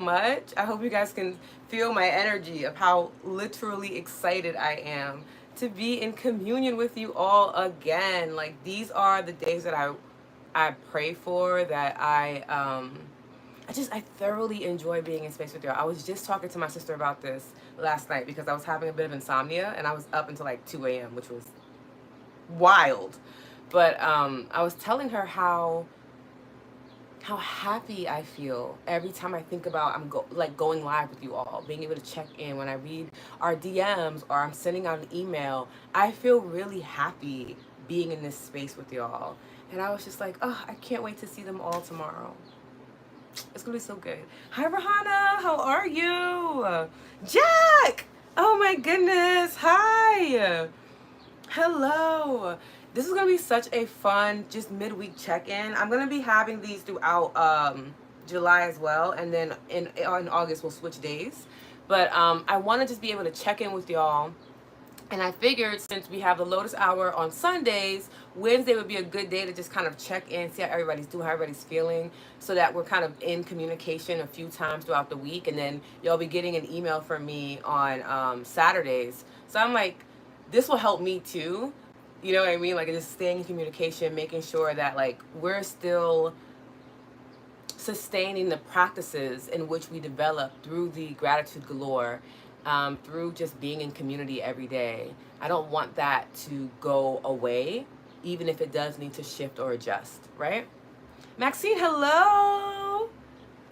much. I hope you guys can feel my energy of how literally excited I am to be in communion with you all again. Like these are the days that I pray for, that I thoroughly enjoy being in space with y'all. I was just talking to my sister about this last night because I was having a bit of insomnia and I was up until like 2 a.m., which was wild. But I was telling her how happy I feel every time I think about like going live with you all, being able to check in when I read our DMs or I'm sending out an email. I feel really happy being in this space with y'all. And I was just like, oh, I can't wait to see them all tomorrow. It's gonna be so good. Hi, Rahana. How are you? Jack. Oh my goodness. Hi. Hello. This is gonna be such a fun, just midweek check-in. I'm gonna be having these throughout July as well, and then in August we'll switch days. But I want to just be able to check in with y'all. And I figured since we have the Lotus Hour on Sundays, Wednesday would be a good day to just kind of check in, see how everybody's doing, how everybody's feeling, so that we're kind of in communication a few times throughout the week. And then you'll be getting an email from me on Saturdays. So I'm like, this will help me too. You know what I mean? Like just staying in communication, making sure that like we're still sustaining the practices in which we develop through the gratitude galore, through just being in community every day. I don't want that to go away, even if it does need to shift or adjust, right? Maxine, hello.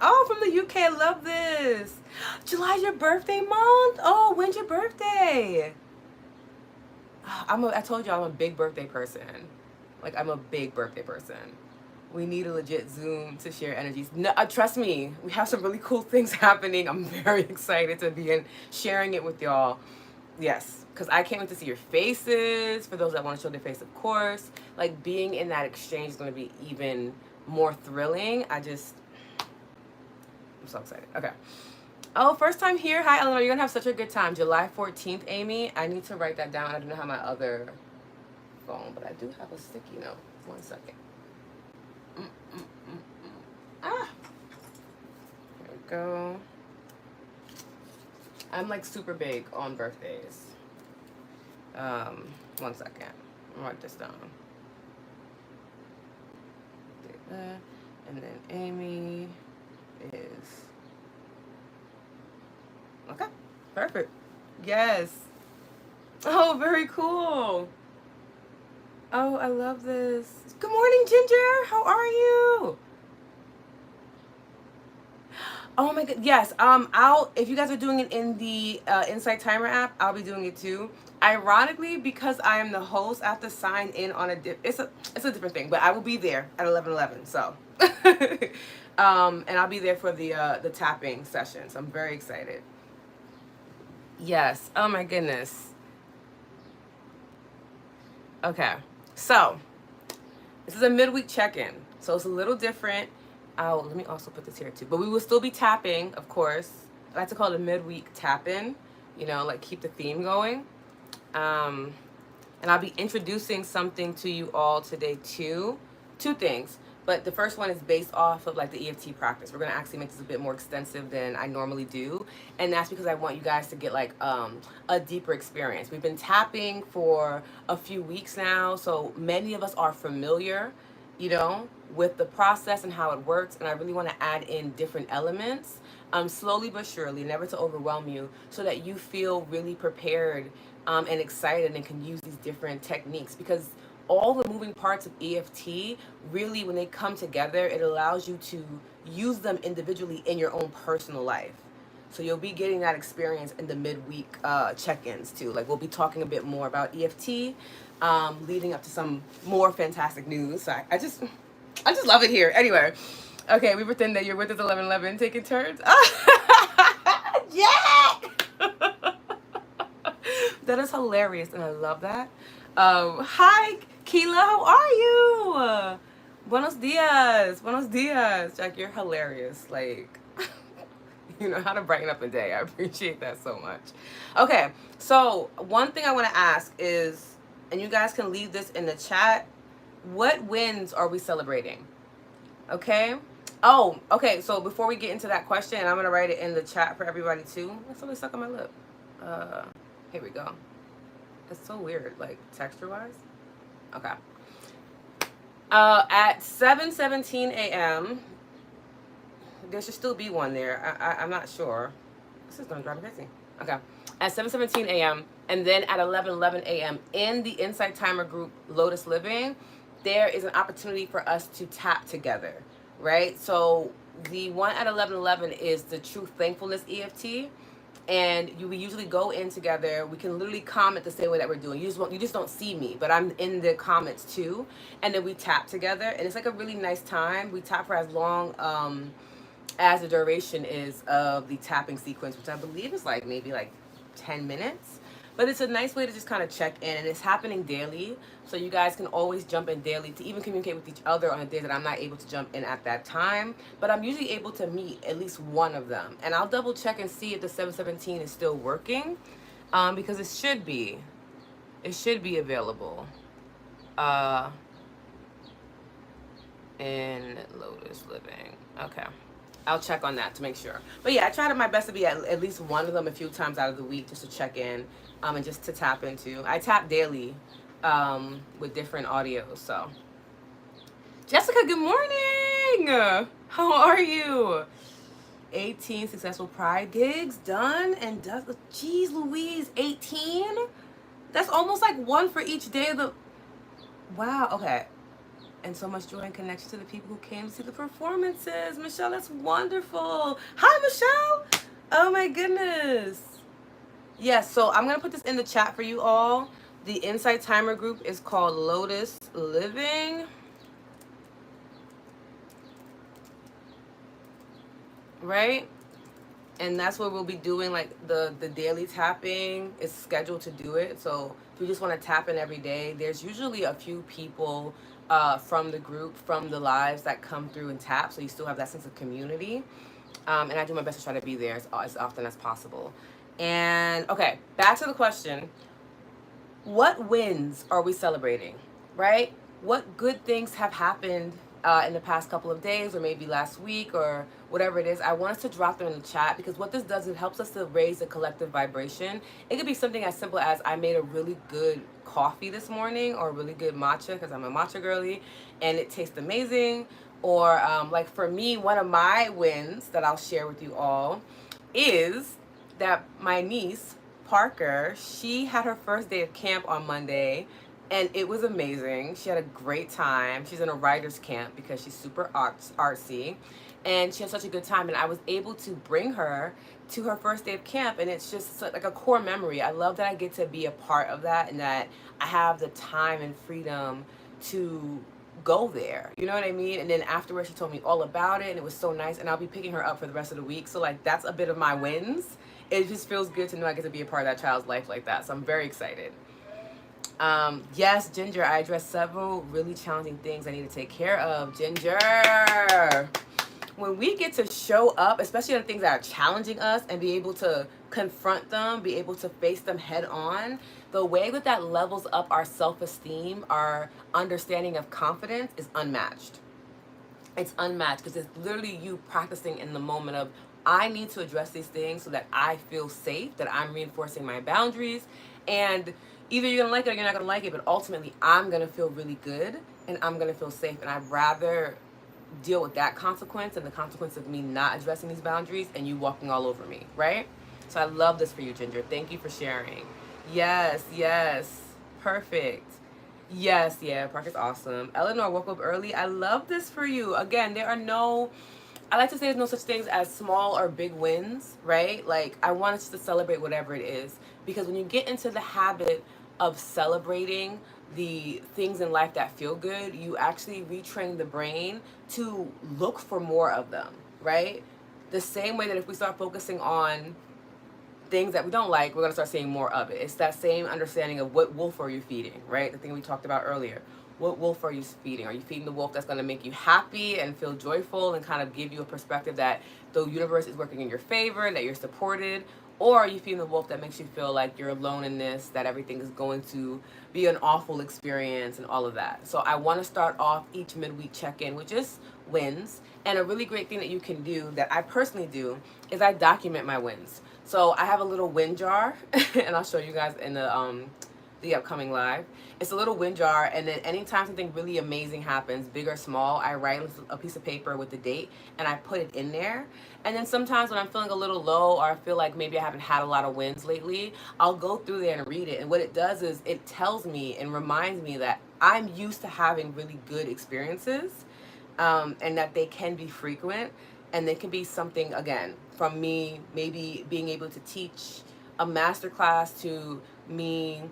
Oh, from the UK, I love this. July's your birthday month? Oh, when's your birthday? I told you I'm a big birthday person. Like, I'm a big birthday person. We need a legit Zoom to share energies. No, trust me, we have some really cool things happening. I'm very excited to be sharing it with y'all. Yes, because I can't wait to see your faces. For those that want to show their face, of course. Like, being in that exchange is going to be even more thrilling. I'm so excited. Okay. Oh, first time here. Hi, Eleanor. You're going to have such a good time. July 14th, Amy. I need to write that down. I don't know how my other phone, but I do have a sticky note. 1 second. Ah, here we go. I'm like super big on birthdays. 1 second. I'll write this down. And then Amy is okay. Perfect. Yes. Oh, very cool. Oh, I love this. Good morning, Ginger. How are you? Oh my god, yes. I'll if you guys are doing it in the Insight Timer app, I'll be doing it too. Ironically, because I am the host, I have to sign in on it's a different thing, but I will be there at 11:11. So, and I'll be there for the tapping session. So I'm very excited. Yes. Oh my goodness. Okay. So this is a midweek check-in, so it's a little different. Oh, let me also put this here too. But we will still be tapping, of course. I like to call it a midweek tap-in, like keep the theme going. And I'll be introducing something to you all today too. Two things. But the first one is based off of like the EFT practice. We're going to actually make this a bit more extensive than I normally do. And that's because I want you guys to get like a deeper experience. We've been tapping for a few weeks now. So many of us are familiar, with the process and how it works. And I really want to add in different elements, slowly but surely, never to overwhelm you, so that you feel really prepared and excited and can use these different techniques. Because all the moving parts of EFT, really, when they come together, it allows you to use them individually in your own personal life. So you'll be getting that experience in the midweek check-ins too. Like we'll be talking a bit more about EFT, leading up to some more fantastic news. So I just love it here. Anyway, okay, we pretend that you're with us 11:11, taking turns. Yeah. That is hilarious, and I love that. Hi, Keela, how are you? Buenos dias. Buenos dias. Jack, you're hilarious. Like, you know how to brighten up a day. I appreciate that so much. Okay, so one thing I want to ask is, and you guys can leave this in the chat, what wins are we celebrating? Okay? Oh, okay. So before we get into that question, I'm gonna write it in the chat for everybody too. It's really stuck on my lip. Uh, Here we go. It's so weird, like texture wise. Okay. At 7:17 a.m. There should still be one there. I'm not sure. This is gonna drive me crazy. Okay. At 7:17 a.m. and then at 11:11 a.m. in the Insight Timer group Lotus Living, there is an opportunity for us to tap together, right? So the one at 11:11 is the True Thankfulness EFT, and we usually go in together. We can literally comment the same way that we're doing. You just don't see me, but I'm in the comments too, and then we tap together, and it's like a really nice time. We tap for as long as the duration is of the tapping sequence, which I believe is like maybe like 10 minutes. But it's a nice way to just kind of check in, and it's happening daily. So you guys can always jump in daily to even communicate with each other on the days that I'm not able to jump in at that time. But I'm usually able to meet at least one of them. And I'll double check and see if the 717 is still working, because it should be. It should be available in Lotus Living. Okay. I'll check on that to make sure. But yeah, I try to my best to be at least one of them a few times out of the week just to check in, and just to tap into. I tap daily with different audios. So, Jessica, good morning. How are you? 18 successful Pride gigs done and does. Jeez Louise, 18? That's almost like one for each day of the. Wow. Okay. And so much joy and connection to the people who came to see the performances. Michelle, that's wonderful. Hi, Michelle. Oh my goodness. Yes, so I'm going to put this in the chat for you all. The Insight Timer group is called Lotus Living. Right? And that's where we'll be doing like the daily tapping. It's scheduled to do it. So if you just want to tap in every day, there's usually a few people from the group, from the lives that come through and tap. So you still have that sense of community. And I do my best to try to be there as often as possible. And okay, back to the question. What wins are we celebrating, right? What good things have happened in the past couple of days, or maybe last week, or whatever it is? I want us to drop them in the chat, because what this does, it helps us to raise the collective vibration. It could be something as simple as I made a really good coffee this morning, or a really good matcha, because I'm a matcha girly, and it tastes amazing. Or like for me, one of my wins that I'll share with you all is that my niece Parker, she had her first day of camp on Monday, and it was amazing. She had a great time. She's in a writer's camp because she's super artsy, and she had such a good time. And I was able to bring her to her first day of camp, and it's just like a core memory. I love that I get to be a part of that, and that I have the time and freedom to go there. You know what I mean? And then afterwards, she told me all about it, and it was so nice. And I'll be picking her up for the rest of the week. So like that's a bit of my wins. It just feels good to know I get to be a part of that child's life like that. So I'm very excited. Yes, Ginger, I addressed several really challenging things I need to take care of. Ginger, when we get to show up, especially on things that are challenging us, and be able to confront them, be able to face them head on, the way that levels up our self-esteem, our understanding of confidence is unmatched. It's unmatched because it's literally you practicing in the moment of, I need to address these things so that I feel safe, that I'm reinforcing my boundaries, and either you're gonna like it or you're not gonna like it, but ultimately I'm gonna feel really good and I'm gonna feel safe, and I'd rather deal with that consequence and the consequence of me not addressing these boundaries and you walking all over me, right? So I love this for you, Ginger. Thank you for sharing. Yes, yes, perfect. Yes, yeah, Parker's awesome. Eleanor woke up early. I love this for you. Again, I like to say there's no such things as small or big wins, right? Like, I want us to celebrate whatever it is. Because when you get into the habit of celebrating the things in life that feel good, you actually retrain the brain to look for more of them, right? The same way that if we start focusing on things that we don't like, we're going to start seeing more of it. It's that same understanding of what wolf are you feeding, right? The thing we talked about earlier. What wolf are you feeding? Are you feeding the wolf that's going to make you happy and feel joyful and kind of give you a perspective that the universe is working in your favor, that you're supported? Or are you feeding the wolf that makes you feel like you're alone in this, that everything is going to be an awful experience and all of that? So I want to start off each midweek check-in with just wins. And a really great thing that you can do, that I personally do, is I document my wins. So I have a little win jar, and I'll show you guys in the upcoming live. It's a little win jar, and then anytime something really amazing happens, big or small, I write a piece of paper with the date and I put it in there. And then sometimes when I'm feeling a little low, or I feel like maybe I haven't had a lot of wins lately, I'll go through there and read it. And what it does is it tells me and reminds me that I'm used to having really good experiences, and that they can be frequent, and they can be something, again, from me maybe being able to teach a master class to me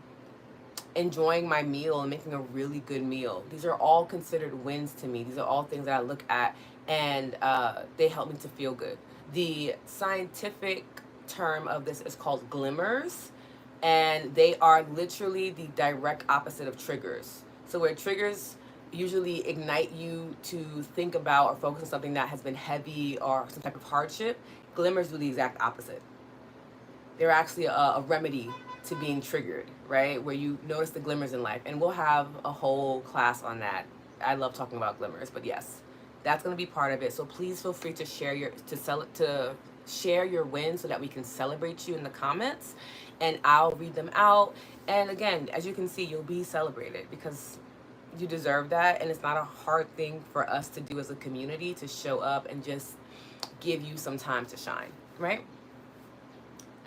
enjoying my meal and making a really good meal. These are all considered wins to me. These are all things that I look at, and they help me to feel good. The scientific term of this is called glimmers, and they are literally the direct opposite of triggers. So where triggers usually ignite you to think about or focus on something that has been heavy or some type of hardship, glimmers do the exact opposite. They're actually a remedy to being triggered, right? Where you notice the glimmers in life. And we'll have a whole class on that. I love talking about glimmers, but yes, that's going to be part of it. So please feel free to share your wins so that we can celebrate you in the comments, and I'll read them out. And again, as you can see, you'll be celebrated because you deserve that, and it's not a hard thing for us to do as a community, to show up and just give you some time to shine, right?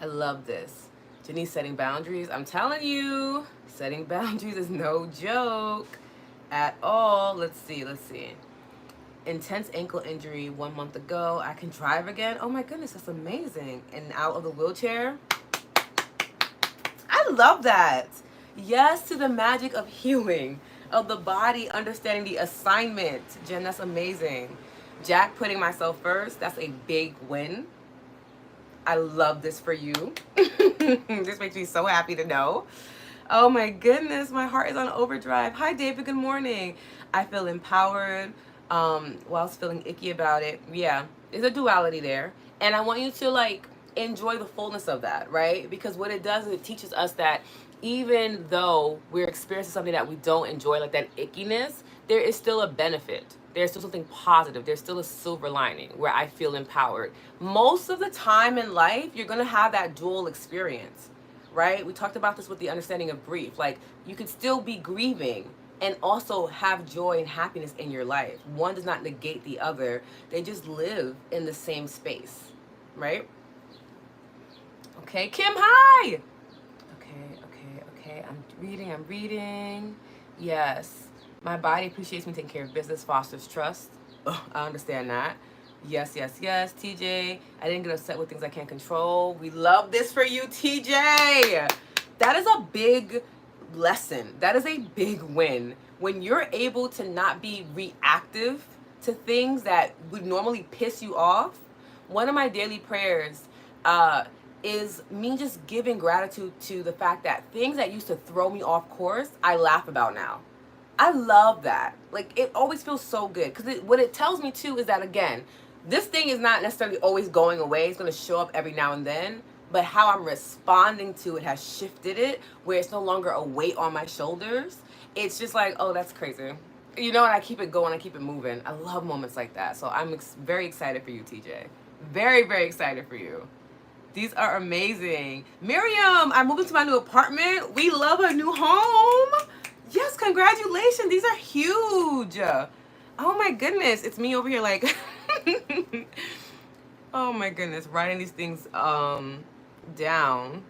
I love this. Janice, setting boundaries. I'm telling you, setting boundaries is no joke at all. Let's see. Intense ankle injury 1 month ago. I can drive again. Oh my goodness, that's amazing. And out of the wheelchair. I love that. Yes to the magic of healing, of the body understanding the assignment. Jen, that's amazing. Jack, putting myself first. That's a big win. I love this for you. This makes me so happy to know. Oh my goodness, my heart is on overdrive. Hi David, good morning. I feel empowered whilst feeling icky about it. Yeah, there's a duality there. And I want you to like enjoy the fullness of that, right? Because what it does is it teaches us that even though we're experiencing something that we don't enjoy, like that ickiness, there is still a benefit. There's still something positive. There's still a silver lining where I feel empowered. Most of the time in life, you're going to have that dual experience, right? We talked about this with the understanding of grief. Like, you could still be grieving and also have joy and happiness in your life. One does not negate the other. They just live in the same space, right? Okay, Kim, hi! Okay. I'm reading. Yes. My body appreciates me taking care of business, fosters trust. Oh, I understand that. Yes. TJ, I didn't get upset with things I can't control. We love this for you, TJ. That is a big lesson. That is a big win. When you're able to not be reactive to things that would normally piss you off, one of my daily prayers is me just giving gratitude to the fact that things that used to throw me off course, I laugh about now. I love that. Like, it always feels so good. Because what it tells me, too, is that, again, this thing is not necessarily always going away. It's going to show up every now and then. But how I'm responding to it has shifted it, where it's no longer a weight on my shoulders. It's just like, oh, that's crazy. You know, and I keep it going. I keep it moving. I love moments like that. So I'm very excited for you, TJ. Very, very excited for you. These are amazing. Miriam, I'm moving to my new apartment. We love a new home. Yes, congratulations. These are huge. Oh my goodness. It's me over here like, oh my goodness, writing these things down.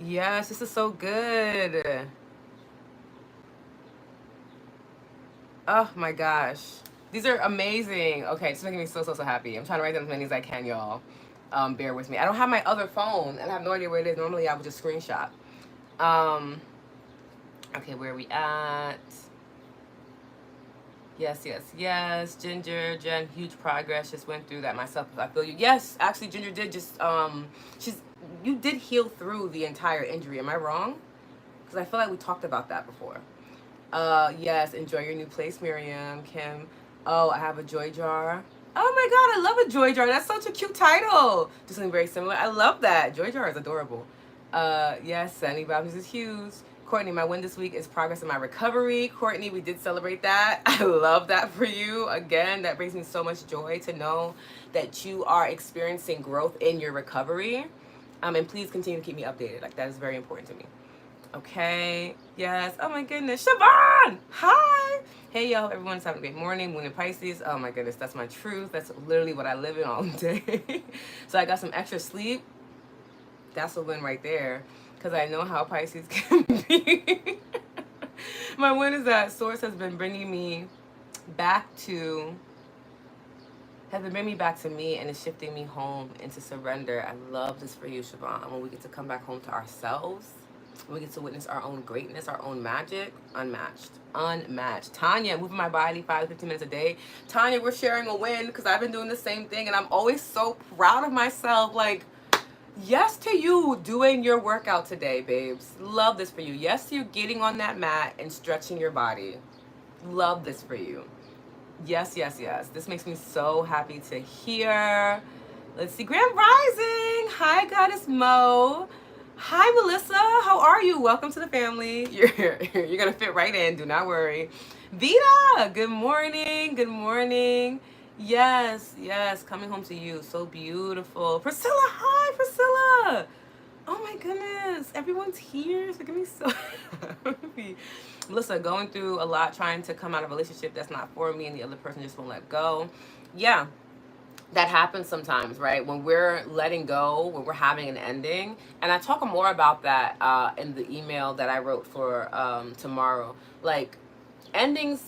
Yes, this is so good. Oh my gosh. These are amazing. Okay, it's making me so happy. I'm trying to write down as many as I can, y'all. Bear with me. I don't have my other phone, and I have no idea where it is. Normally, I would just screenshot. Okay, where are we at? Yes. Ginger, Jen, huge progress. Just went through that myself. I feel you. Yes, actually, Ginger did just, she's you did heal through the entire injury. Am I wrong? Because I feel like we talked about that before. Yes, enjoy your new place, Miriam. Kim. Oh, I have a joy jar. Oh my god, I love a joy jar. That's such a cute title. Just something very similar. I love that. Joy jar is adorable. Yes, Sunny Bobbies is huge. Courtney, my win this week is progress in my recovery. Courtney, we did celebrate that. I love that for you. Again, that brings me so much joy to know that you are experiencing growth in your recovery. And please continue to keep me updated. Like, that is very important to me. Okay. Yes. Oh my goodness. Siobhan! Hi! Hey, yo. Everyone's having a great morning. Moon in Pisces. Oh my goodness. That's my truth. That's literally what I live in all day. So I got some extra sleep. That's a win right there. Because I know how Pisces can be. My win is that Source has been bringing me back to me and is shifting me home into surrender. I love this for you, Siobhan. When we get to come back home to ourselves, we get to witness our own greatness, our own magic, unmatched. Tanya, moving my body 5 to 15 minutes a day. Tanya, we're sharing a win because I've been doing the same thing and I'm always so proud of myself. Like, yes to you doing your workout today, babes. Love this for you. Yes to you getting on that mat and stretching your body. Love this for you. Yes, yes, yes. This makes me so happy to hear. Let's see. Grand Rising. Hi, Goddess Mo. Hi, Melissa. How are you? Welcome to the family. You're going to fit right in. Do not worry. Vita, good morning. Good morning. Yes, yes. Coming home to you. So beautiful. Priscilla. Hi, Priscilla. Oh my goodness. Everyone's here. It's making me so happy. Melissa, going through a lot, trying to come out of a relationship that's not for me and the other person just won't let go. Yeah. That happens sometimes, right? When we're letting go, when we're having an ending. And I talk more about that in the email that I wrote for tomorrow. Like, endings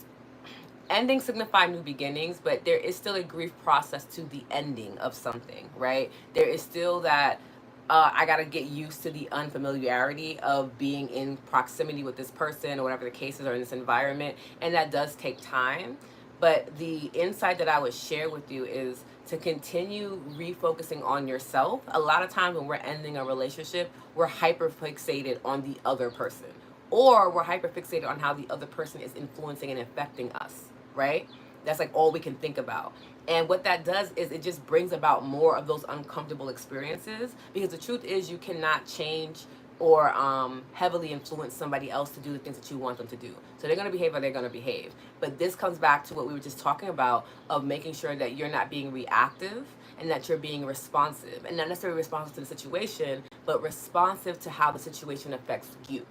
signify new beginnings, but there is still a grief process to the ending of something, right? There is still that I got to get used to the unfamiliarity of being in proximity with this person or whatever the case is, or in this environment. And that does take time. But the insight that I would share with you is to continue refocusing on yourself. A lot of times when we're ending a relationship, we're hyper fixated on the other person, or we're hyper fixated on how the other person is influencing and affecting us, right? That's like all we can think about. And what that does is it just brings about more of those uncomfortable experiences, because the truth is you cannot change or heavily influence somebody else to do the things that you want them to do. So they're going to behave how they're going to behave. But this comes back to what we were just talking about, of making sure that you're not being reactive and that you're being responsive. And not necessarily responsive to the situation, but responsive to how the situation affects you,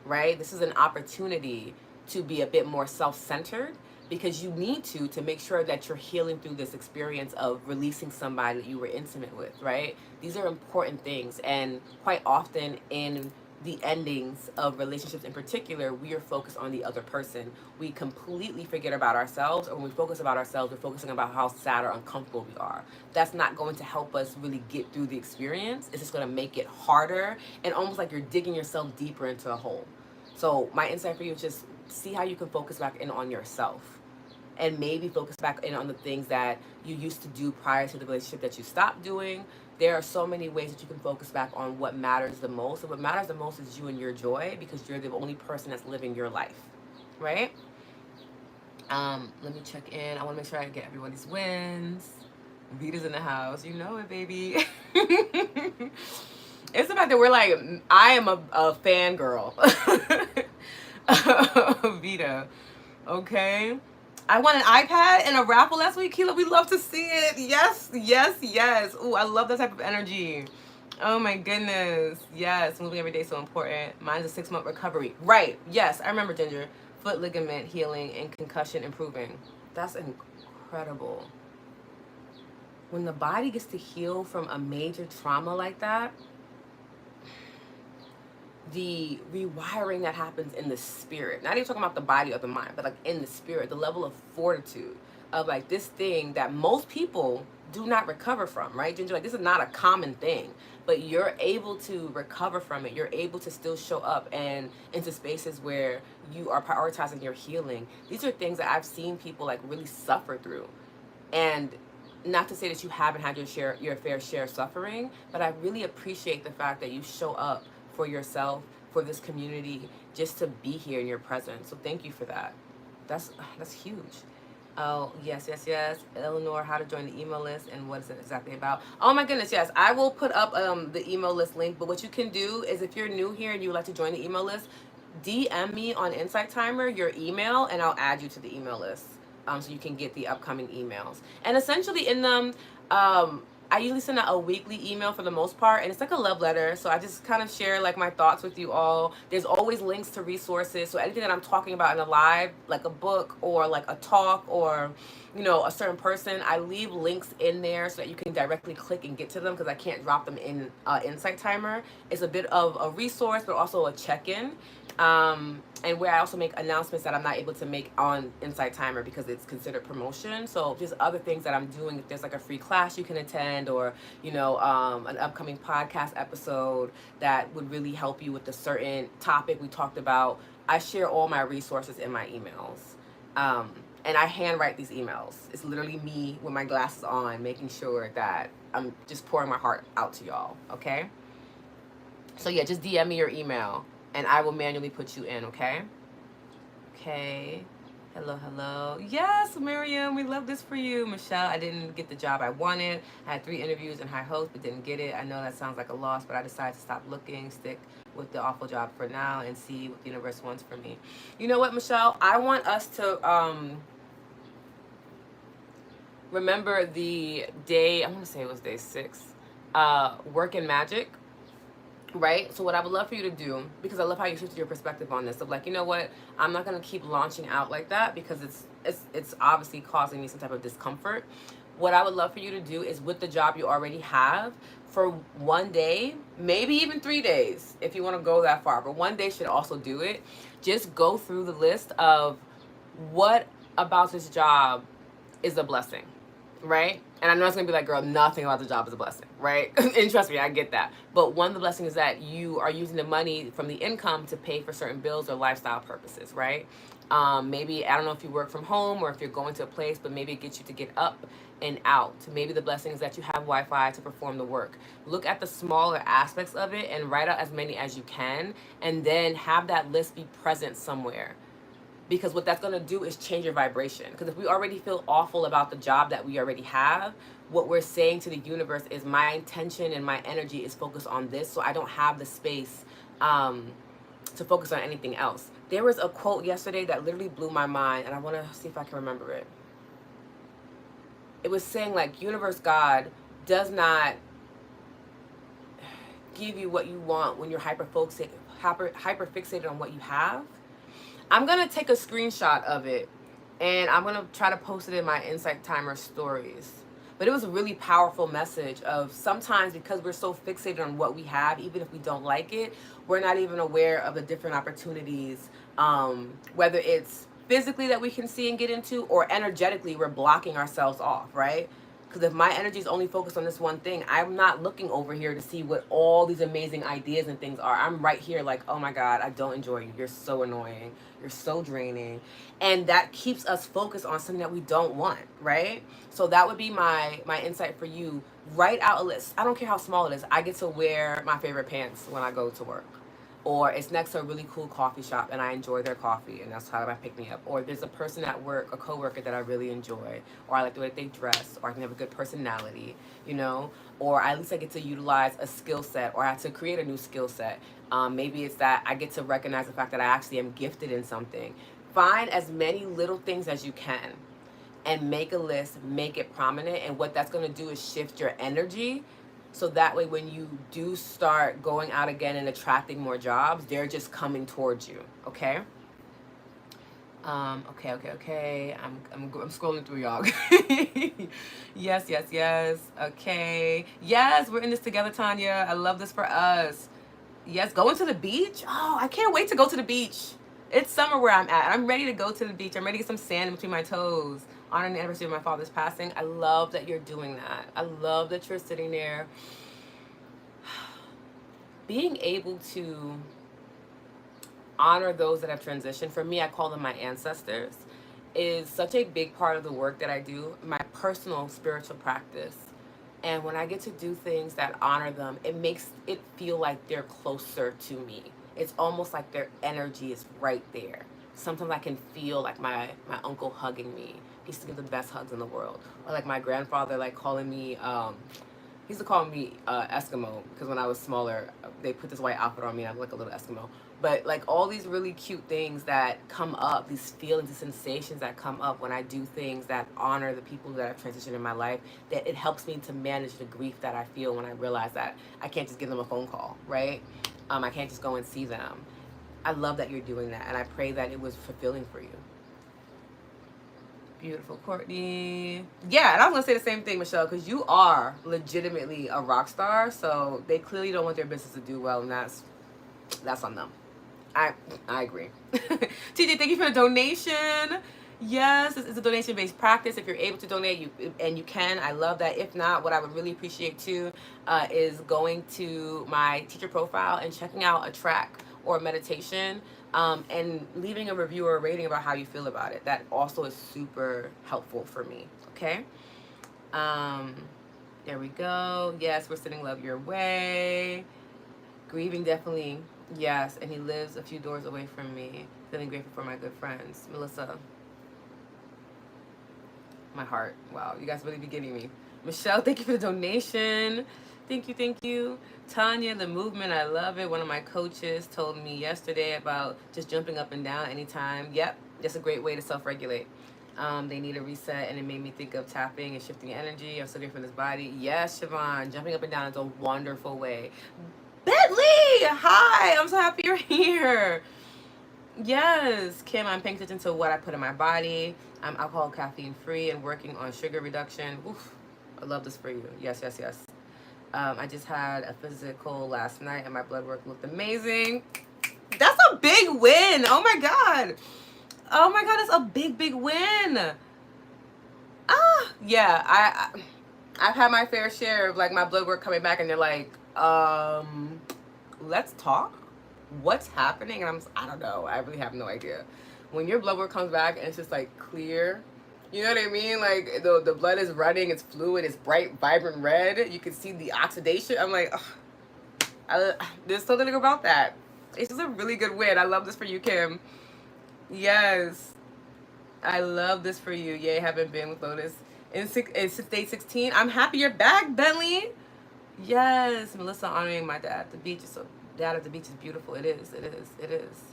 right? This is an opportunity to be a bit more self-centered, because you need to make sure that you're healing through this experience of releasing somebody that you were intimate with, right? These are important things. And quite often in the endings of relationships in particular, we are focused on the other person. We completely forget about ourselves, or when we focus about ourselves, we're focusing about how sad or uncomfortable we are. That's not going to help us really get through the experience. It's just going to make it harder, and almost like you're digging yourself deeper into a hole. So my insight for you is just see how you can focus back in on yourself, and maybe focus back in on the things that you used to do prior to the relationship that you stopped doing. There are so many ways that you can focus back on what matters the most. And what matters the most is you and your joy, because you're the only person that's living your life, right? Let me check in. I want to make sure I get everybody's wins. Vita's in the house. You know it, baby. It's the fact that we're like, I am a fangirl. Vita. Okay. I won an iPad and a raffle last week. Keela, we love to see it. Yes, yes, yes. Ooh, I love that type of energy. Oh my goodness. Yes, moving every day is so important. Mine's a 6-month recovery. Right. Yes, I remember, Ginger. Foot ligament healing and concussion improving. That's incredible. When the body gets to heal from a major trauma like that, the rewiring that happens in the spirit, not even talking about the body or the mind, but like in the spirit, the level of fortitude of like this thing that most people do not recover from, right, Ginger? Like, this is not a common thing, but you're able to recover from it. You're able to still show up and into spaces where you are prioritizing your healing. These are things that I've seen people like really suffer through. And not to say that you haven't had your fair share of suffering, but I really appreciate the fact that you show up for yourself, for this community, just to be here in your presence. So thank you for that. That's huge. Oh, yes, yes, yes. Eleanor, how to join the email list and what is it exactly about? Oh my goodness, yes. I will put up the email list link, but what you can do is if you're new here and you would like to join the email list, DM me on Insight Timer your email and I'll add you to the email list. So you can get the upcoming emails. And essentially in them, I usually send out a weekly email for the most part, and it's like a love letter. So I just kind of share like my thoughts with you all. There's always links to resources. So anything that I'm talking about in a live, like a book or like a talk or, you know, a certain person, I leave links in there so that you can directly click and get to them because I can't drop them in Insight Timer. It's a bit of a resource, but also a check-in. And where I also make announcements that I'm not able to make on Insight Timer because it's considered promotion. So just other things that I'm doing, if there's like a free class you can attend or, you know, an upcoming podcast episode that would really help you with a certain topic we talked about, I share all my resources in my emails. And I handwrite these emails. It's literally me with my glasses on, making sure that I'm just pouring my heart out to y'all, okay? So yeah, just DM me your email and I will manually put you in, okay? Okay. Hello, hello. Yes, Miriam, we love this for you. Michelle, I didn't get the job I wanted. I had 3 interviews in high hopes, but didn't get it. I know that sounds like a loss, but I decided to stop looking, stick with the awful job for now, and see what the universe wants for me. You know what, Michelle? I want us to remember the day, I want to say it was day 6, work and magic. Right? So what I would love for you to do, because I love how you shifted your perspective on this, of like, you know what, I'm not going to keep launching out like that because it's obviously causing me some type of discomfort. What I would love for you to do is with the job you already have, for one day, maybe even 3 days, if you want to go that far, but one day should also do it. Just go through the list of what about this job is a blessing, right? And I know it's gonna be like, girl, nothing about the job is a blessing, right? And trust me, I get that. But one of the blessings is that you are using the money from the income to pay for certain bills or lifestyle purposes, right? Maybe, I don't know if you work from home or if you're going to a place, but maybe it gets you to get up and out. Maybe the blessing is that you have Wi-Fi to perform the work. Look at the smaller aspects of it and write out as many as you can, and then have that list be present somewhere. Because what that's going to do is change your vibration. Because if we already feel awful about the job that we already have, what we're saying to the universe is my intention and my energy is focused on this, so I don't have the space to focus on anything else. There was a quote yesterday that literally blew my mind, and I want to see if I can remember it. It was saying like, universe, God does not give you what you want when you're hyper fixated on what you have. I'm going to take a screenshot of it and I'm going to try to post it in my Insight Timer stories. But it was a really powerful message of sometimes because we're so fixated on what we have, even if we don't like it, we're not even aware of the different opportunities, whether it's physically that we can see and get into or energetically we're blocking ourselves off, right? Because if my energy is only focused on this one thing, I'm not looking over here to see what all these amazing ideas and things are. I'm right here like, oh my God, I don't enjoy you. You're so annoying. You're so draining. And that keeps us focused on something that we don't want, right? So that would be my insight for you. Write out a list. I don't care how small it is. I get to wear my favorite pants when I go to work. Or it's next to a really cool coffee shop and I enjoy their coffee and that's how I pick me up. Or there's a person at work, a coworker that I really enjoy. Or I like the way they dress. Or I can have a good personality, you know. Or at least I get to utilize a skill set or I have to create a new skill set. Maybe it's that I get to recognize the fact that I actually am gifted in something. Find as many little things as you can and make a list, make it prominent. And what that's going to do is shift your energy. So that way when you do start going out again and attracting more jobs, they're just coming towards you, okay? Okay. I'm scrolling through, y'all. Yes. Okay. Yes, we're in this together, Tanya. I love this for us. Yes, going to the beach? Oh, I can't wait to go to the beach. It's summer where I'm at. I'm ready to go to the beach. I'm ready to get some sand in between my toes. Honoring the anniversary of my father's passing. I love that you're doing that. I love that you're sitting there. Being able to honor those that have transitioned. For me, I call them my ancestors. is such a big part of the work that I do, my personal spiritual practice. And when I get to do things that honor them, it makes it feel like they're closer to me. It's almost like their energy is right there. Sometimes I can feel like my uncle hugging me. He used to give the best hugs in the world. Or like my grandfather like calling me, he used to call me Eskimo, because when I was smaller, they put this white outfit on me and I look like a little Eskimo. But like all these really cute things that come up, these feelings, these sensations that come up when I do things that honor the people that have transitioned in my life, that it helps me to manage the grief that I feel when I realize that I can't just give them a phone call, right? I can't just go and see them. I love that you're doing that, and I pray that it was fulfilling for you. Beautiful, Courtney. Yeah, and I was gonna say the same thing, Michelle, because you are legitimately a rock star. So they clearly don't want their business to do well, and that's on them. I I agree. TJ, thank you for the donation. Yes, it's a donation based practice. If you're able to donate, you can. I love that. If not, what I would really appreciate too is going to my teacher profile and checking out a track or a meditation, and leaving a review or a rating about how you feel about it. That also is super helpful for me. Okay. Um, there we go. Yes, we're sending love your way. Grieving, definitely. Yes, and he lives a few doors away from me. Feeling grateful for my good friends. Melissa, my heart. Wow, you guys really be getting me. Michelle, thank you for the donation. Thank you, thank you. Tanya, the movement, I love it. One of my coaches told me yesterday about just jumping up and down anytime. Yep, that's a great way to self-regulate. They need a reset, and it made me think of tapping and shifting energy. I'm so different from this body. Yes, Siobhan, jumping up and down is a wonderful way. Bentley, hi, I'm so happy you're here. Yes, Kim, I'm paying attention to what I put in my body. I'm alcohol, caffeine free, and working on sugar reduction. Oof, I love this for you. Yes, yes, yes. I just had a physical last night, and my blood work looked amazing. That's a big win. Oh my god. Oh my god, that's a big, big win. Yeah, I've had my fair share of like my blood work coming back, and they're like, let's talk. What's happening? And I don't know. I really have no idea. When your blood work comes back and it's just like clear, you know what I mean? Like the blood is running, it's fluid, it's bright, vibrant red. You can see the oxidation. I'm like, there's something about that. It's just a really good win. I love this for you, Kim. Yes, I love this for you. Yay, haven't been with Lotus since day 16. I'm happy you're back, Bentley. Yes, Melissa honoring my dad at the beach is so. Dad at the beach is beautiful. It is. It is. It is.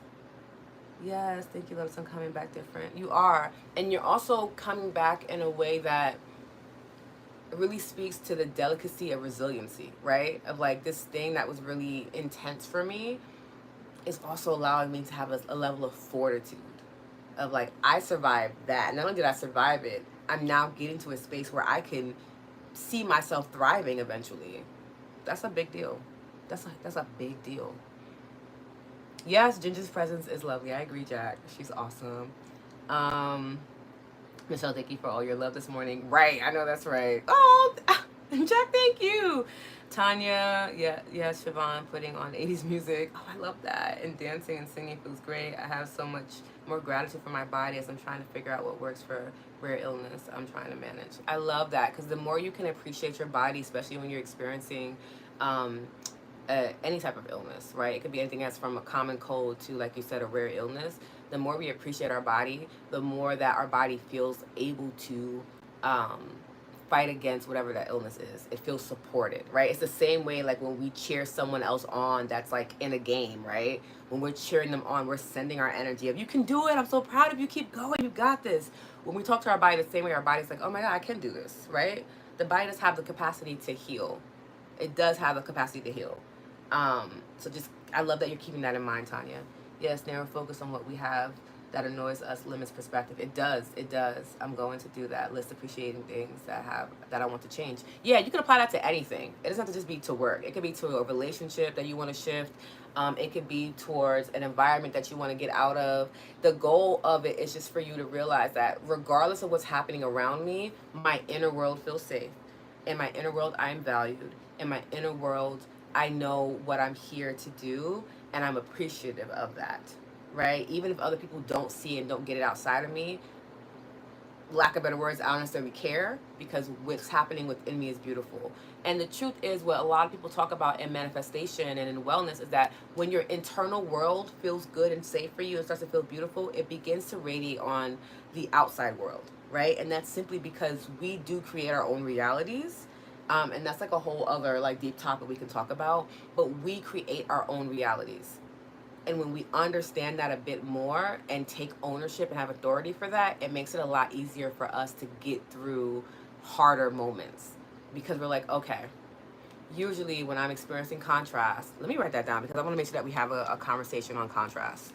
Yes, thank you, Lotus. I'm coming back different. You are, and you're also coming back in a way that really speaks to the delicacy of resiliency, right? Of like this thing that was really intense for me is also allowing me to have a level of fortitude. Of like I survived that. Not only did I survive it, I'm now getting to a space where I can see myself thriving eventually. That's a big deal. That's a big deal. Yes, Ginger's presence is lovely. I agree, Jack. She's awesome. Um, Michelle, thank you for all your love this morning. Right, I know that's right. Oh, Jack, thank you. Tanya, yeah, yes, Siobhan putting on 80s music. Oh, I love that. And dancing and singing feels great. I have so much more gratitude for my body as I'm trying to figure out what works for rare illness I'm trying to manage. I love that because the more you can appreciate your body, especially when you're experiencing um, any type of illness, right? It could be anything that's from a common cold to, like you said, a rare illness. The more we appreciate our body, the more that our body feels able to um, fight against whatever that illness is. It feels supported, right? It's the same way like when we cheer someone else on that's like in a game, right? When we're cheering them on, we're sending our energy of, you can do it, I'm so proud of you, keep going, you got this. When we talk to our body the same way, our body's like, oh my God, I can do this, right? The body does have the capacity to heal. It does have the capacity to heal. So just, I love that you're keeping that in mind, Tanya. Yes, narrow focus on what we have that annoys us limits perspective. It does. It does. I'm going to do that. List appreciating things that I want to change. Yeah, you can apply that to anything. It doesn't have to just be to work. It could be to a relationship that you want to shift. It could be towards an environment that you want to get out of. The goal of it is just for you to realize that regardless of what's happening around me, my inner world feels safe. In my inner world, I am valued. In my inner world, I know what I'm here to do, and I'm appreciative of that, right? Even if other people don't see it and don't get it outside of me, lack of better words, I don't necessarily care because what's happening within me is beautiful. And the truth is, what a lot of people talk about in manifestation and in wellness is that when your internal world feels good and safe for you and starts to feel beautiful, it begins to radiate on the outside world, right? And that's simply because we do create our own realities. And that's like a whole other like deep topic we can talk about. But we create our own realities. And when we understand that a bit more and take ownership and have authority for that, it makes it a lot easier for us to get through harder moments. Because we're like, okay, usually when I'm experiencing contrast, let me write that down because I want to make sure that we have a conversation on contrast.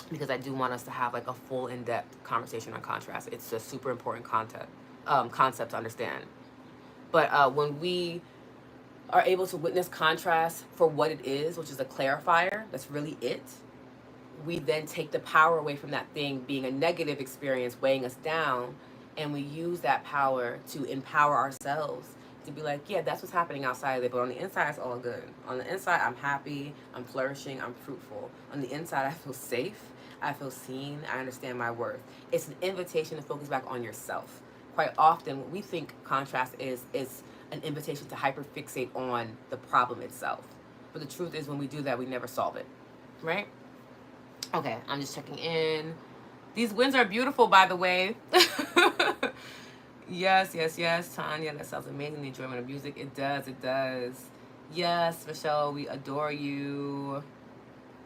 Because I do want us to have like a full in-depth conversation on contrast. It's a super important concept to understand. But when we are able to witness contrast for what it is, which is a clarifier, that's really it, we then take the power away from that thing being a negative experience weighing us down, and we use that power to empower ourselves to be like, yeah, that's what's happening outside of it, but on the inside it's all good. On the inside I'm happy, I'm flourishing, I'm fruitful. On the inside I feel safe, I feel seen, I understand my worth. It's an invitation to focus back on yourself. Quite often what we think contrast is an invitation to hyperfixate on the problem itself. But the truth is when we do that, we never solve it, right? Okay, I'm just checking in. These winds are beautiful, by the way. Yes, yes, yes, Tanya, that sounds amazing. The enjoyment of music, it does, it does. Yes, Michelle, we adore you.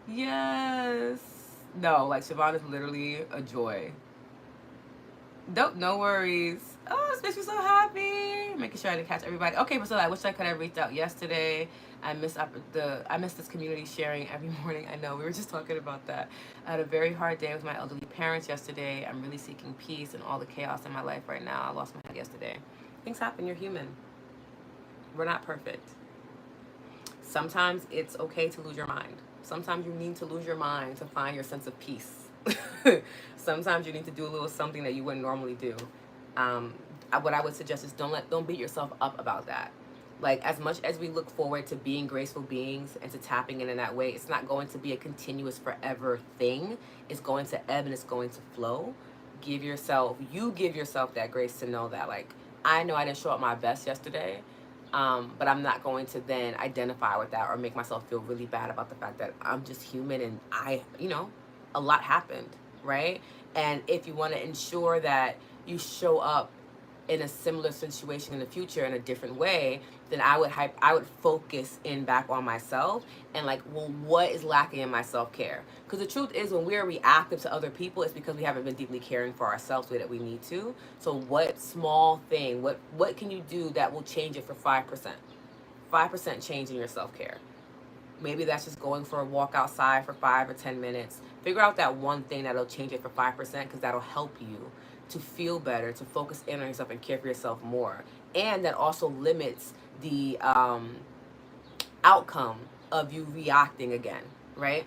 Yes. No, like Siobhan is literally a joy. No worries. Oh, this makes me so happy. Making sure I didn't catch everybody. Okay, Priscilla, I wish I could have reached out yesterday. I miss this community sharing every morning. I know we were just talking about that. I had a very hard day with my elderly parents yesterday. I'm really seeking peace in all the chaos in my life right now. I lost my head yesterday. Things happen. You're human. We're not perfect. Sometimes it's okay to lose your mind. Sometimes you need to lose your mind to find your sense of peace. Sometimes you need to do a little something that you wouldn't normally do. What I would suggest is don't beat yourself up about that. Like, as much as we look forward to being graceful beings and to tapping in that way, it's not going to be a continuous forever thing. It's going to ebb and it's going to flow. Give yourself that grace to know that, like, I know I didn't show up my best yesterday, but I'm not going to then identify with that or make myself feel really bad about the fact that I'm just human and a lot happened, right? And if you want to ensure that you show up in a similar situation in the future in a different way, then I would focus in back on myself and like, well, what is lacking in my self-care? Because the truth is, when we're reactive to other people, it's because we haven't been deeply caring for ourselves the way that we need to. So what small thing, what can you do that will change it for 5%? 5% change in your self-care. Maybe that's just going for a walk outside for 5 or 10 minutes. Figure out that one thing that'll change it for 5%, because that'll help you to feel better, to focus in on yourself and care for yourself more. And that also limits the outcome of you reacting again, right?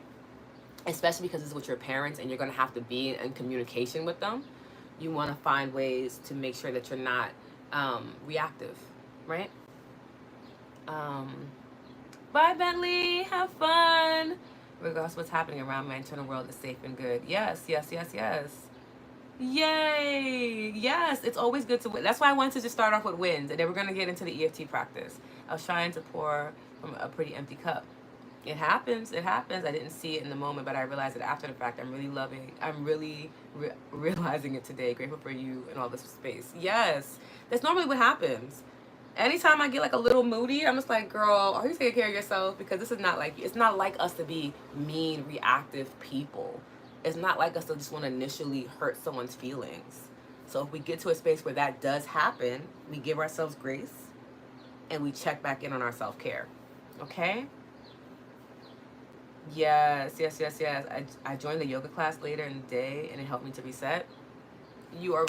Especially because it's with your parents and you're going to have to be in communication with them. You want to find ways to make sure that you're not reactive, right? Bye, Bentley. Have fun. Regardless of what's happening around my internal world is safe and good. Yes, yes, yes, yes. Yay! Yes, it's always good to win. That's why I wanted to just start off with wins, and then we're going to get into the EFT practice. I was trying to pour from a pretty empty cup. It happens. It happens. I didn't see it in the moment, but I realized it after the fact. I'm really realizing it today. Grateful for you and all this space. Yes, that's normally what happens. Anytime I get like a little moody, I'm just like, girl, are you taking care of yourself? Because this is not like, it's not like us to be mean, reactive people. It's not like us to just want to initially hurt someone's feelings. So if we get to a space where that does happen, we give ourselves grace and we check back in on our self-care. Okay? Yes, yes, yes, yes. I joined the yoga class later in the day and it helped me to reset. You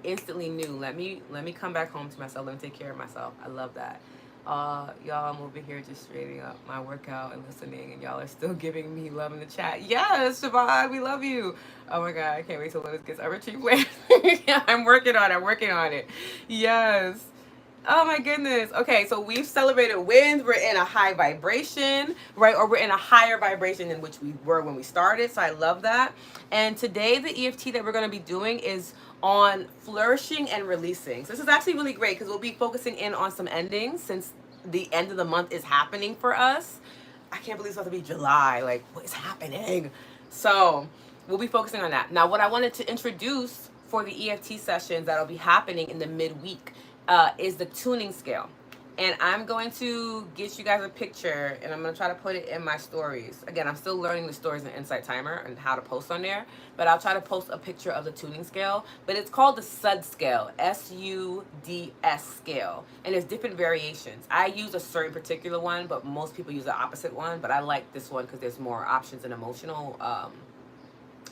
instantly knew, let me come back home to myself, let me take care of myself. I love that. Y'all, I'm over here just straightening up my workout and listening, and y'all are still giving me love in the chat. Yes, Siobhan, we love you. Oh my God, I can't wait till Lotus gets a retreat plan. Yeah, I'm working on it. Yes. Oh my goodness. Okay, so we've celebrated wins. We're in a high vibration, right? Or we're in a higher vibration than which we were when we started. So I love that. And today the EFT that we're going to be doing is on flourishing and releasing. So this is actually really great because we'll be focusing in on some endings since the end of the month is happening for us. I can't believe it's about to be July. Like, what is happening? So we'll be focusing on that. Now, what I wanted to introduce for the EFT sessions that'll be happening in the midweek is the tuning scale. And I'm going to get you guys a picture and I'm going to try to put it in my stories. Again, I'm still learning the stories and Insight Timer and how to post on there. But I'll try to post a picture of the tuning scale. But it's called the SUD scale, SUDS scale. And there's different variations. I use a certain particular one, but most people use the opposite one. But I like this one because there's more options and emotional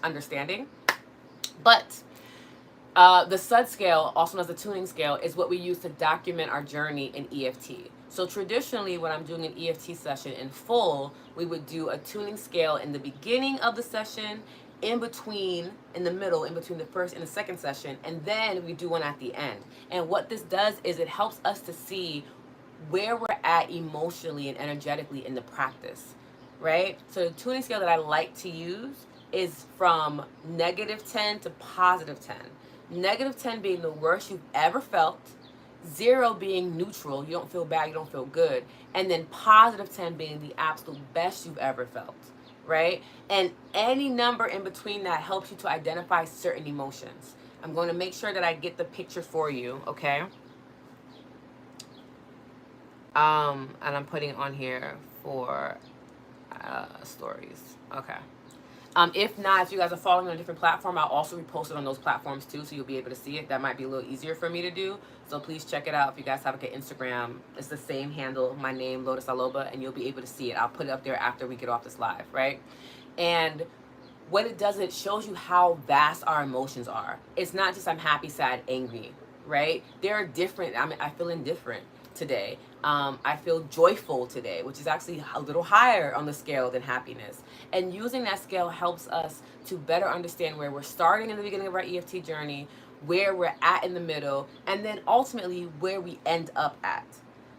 understanding. But the SUD scale, also known as the tuning scale, is what we use to document our journey in EFT. So traditionally, when I'm doing an EFT session in full, we would do a tuning scale in the beginning of the session, in the middle, in between the first and the second session, and then we do one at the end. And what this does is it helps us to see where we're at emotionally and energetically in the practice, right? So the tuning scale that I like to use is from -10 to +10. -10 being the worst you've ever felt, 0 being neutral, you don't feel bad, you don't feel good, and then +10 being the absolute best you've ever felt, right? And any number in between that helps you to identify certain emotions. I'm going to make sure that I get the picture for you, okay? And I'm putting on here for stories, okay. If not, if you guys are following on a different platform, I'll also repost it on those platforms too, so you'll be able to see it. That might be a little easier for me to do. So please check it out. If you guys have like an Instagram, it's the same handle, my name, Lotus Aloba, and you'll be able to see it. I'll put it up there after we get off this live, right? And what it does, it shows you how vast our emotions are. It's not just I'm happy, sad, angry, right? They're different. I feel indifferent today. I feel joyful today, which is actually a little higher on the scale than happiness. And using that scale helps us to better understand where we're starting in the beginning of our EFT journey, where we're at in the middle, and then ultimately where we end up at.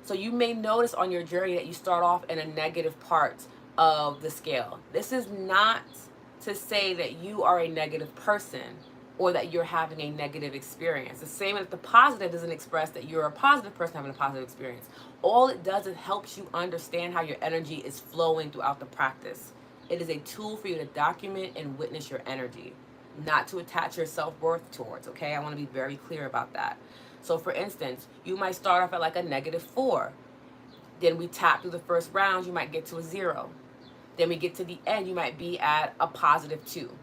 So you may notice on your journey that you start off in a negative part of the scale. This is not to say that you are a negative person or that you're having a negative experience. The same as the positive doesn't express that you're a positive person having a positive experience. All it does is helps you understand how your energy is flowing throughout the practice. It is a tool for you to document and witness your energy, not to attach your self-worth towards, okay? I want to be very clear about that. So for instance, you might start off at like a -4. Then we tap through the first round, you might get to a 0. Then we get to the end, you might be at a +2.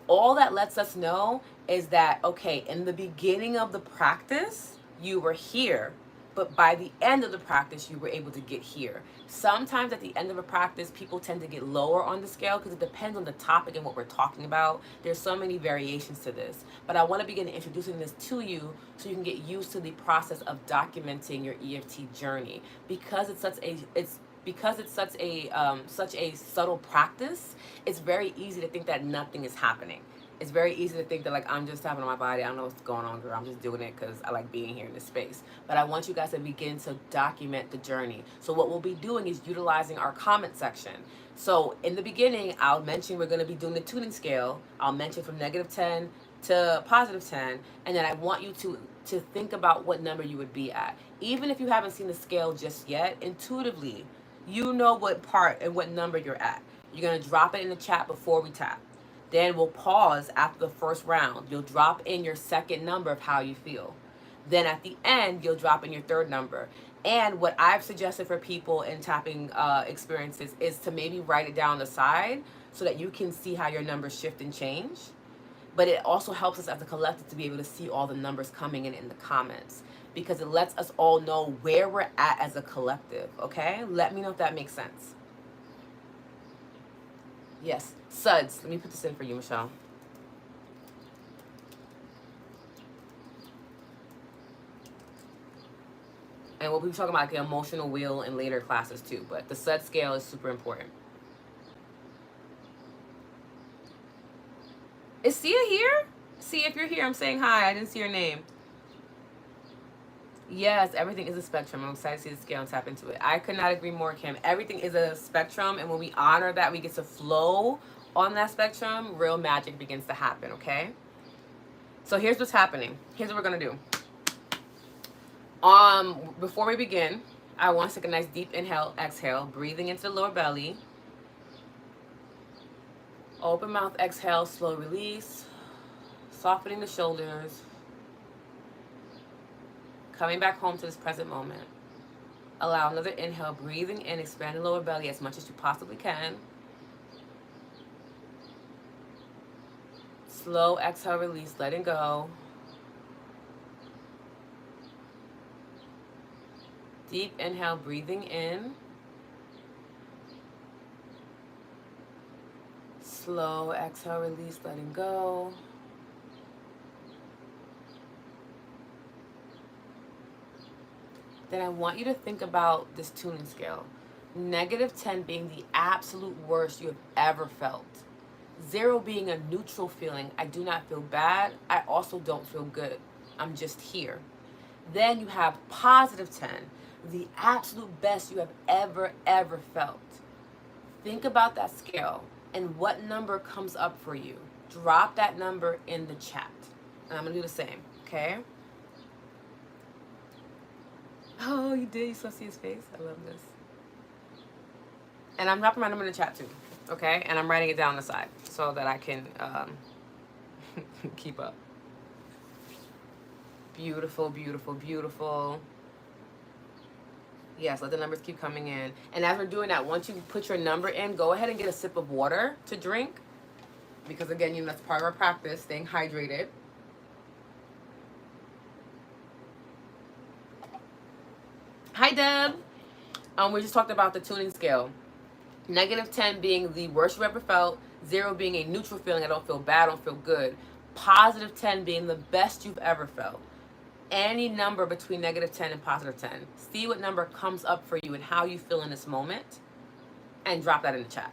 All that lets us know is that, okay, in the beginning of the practice, you were here, but by the end of the practice, you were able to get here. Sometimes at the end of a practice, people tend to get lower on the scale because it depends on the topic and what we're talking about. There's so many variations to this, but I want to begin introducing this to you so you can get used to the process of documenting your EFT journey because it's such a subtle practice. It's very easy to think that nothing is happening. It's very easy to think that like I'm just tapping on my body. I don't know what's going on, girl. I'm just doing it because I like being here in this space. But I want you guys to begin to document the journey. So what we'll be doing is utilizing our comment section. So in the beginning, I'll mention we're going to be doing the tuning scale. I'll mention from -10 to +10, and then I want you to think about what number you would be at. Even if you haven't seen the scale just yet, intuitively, you know what part and what number you're at. You're going to drop it in the chat before we tap. Then we'll pause after the first round. You'll drop in your second number of how you feel. Then at the end, you'll drop in your third number. And what I've suggested for people in tapping experiences is to maybe write it down on the side so that you can see how your numbers shift and change. But it also helps us as a collective to be able to see all the numbers coming in the comments because it lets us all know where we're at as a collective, okay? Let me know if that makes sense. Yes, SUDS. Let me put this in for you, Michelle. And we'll be talking about the emotional wheel in later classes too, but the SUD scale is super important. Is Sia here? See, if you're here, I'm saying hi. I didn't see your name. Yes, everything is a spectrum. I'm excited to see the scale and tap into it. I could not agree more, Kim. Everything is a spectrum, and when we honor that, we get to flow on that spectrum, real magic begins to happen, okay? So here's what's happening. Here's what we're gonna do. Before we begin, I want to take a nice deep inhale, exhale, breathing into the lower belly. Open mouth, exhale, slow release. Softening the shoulders. Coming back home to this present moment. Allow another inhale, breathing in, expand the lower belly as much as you possibly can. Slow exhale, release, letting go. Deep inhale, breathing in. Slow exhale, release, letting go. Then I want you to think about this tuning scale. -10 being the absolute worst you have ever felt. 0 being a neutral feeling. I do not feel bad. I also don't feel good. I'm just here. Then you have +10, the absolute best you have ever felt. Think about that scale and what number comes up for you. Drop that number in the chat. And I'm going to do the same, okay? Oh, you did? You still see his face? I love this. And I'm dropping my number in the chat too, okay? And I'm writing it down on the side so that I can keep up. Beautiful, beautiful, beautiful. Yes, let the numbers keep coming in. And as we're doing that, once you put your number in, go ahead and get a sip of water to drink. Because again, you know, that's part of our practice, staying hydrated. Hi, Deb. We just talked about the tuning scale. -10 being the worst you ever felt. 0 being a neutral feeling. I don't feel bad. I don't feel good. +10 being the best you've ever felt. Any number between -10 and +10. See what number comes up for you and how you feel in this moment. And drop that in the chat.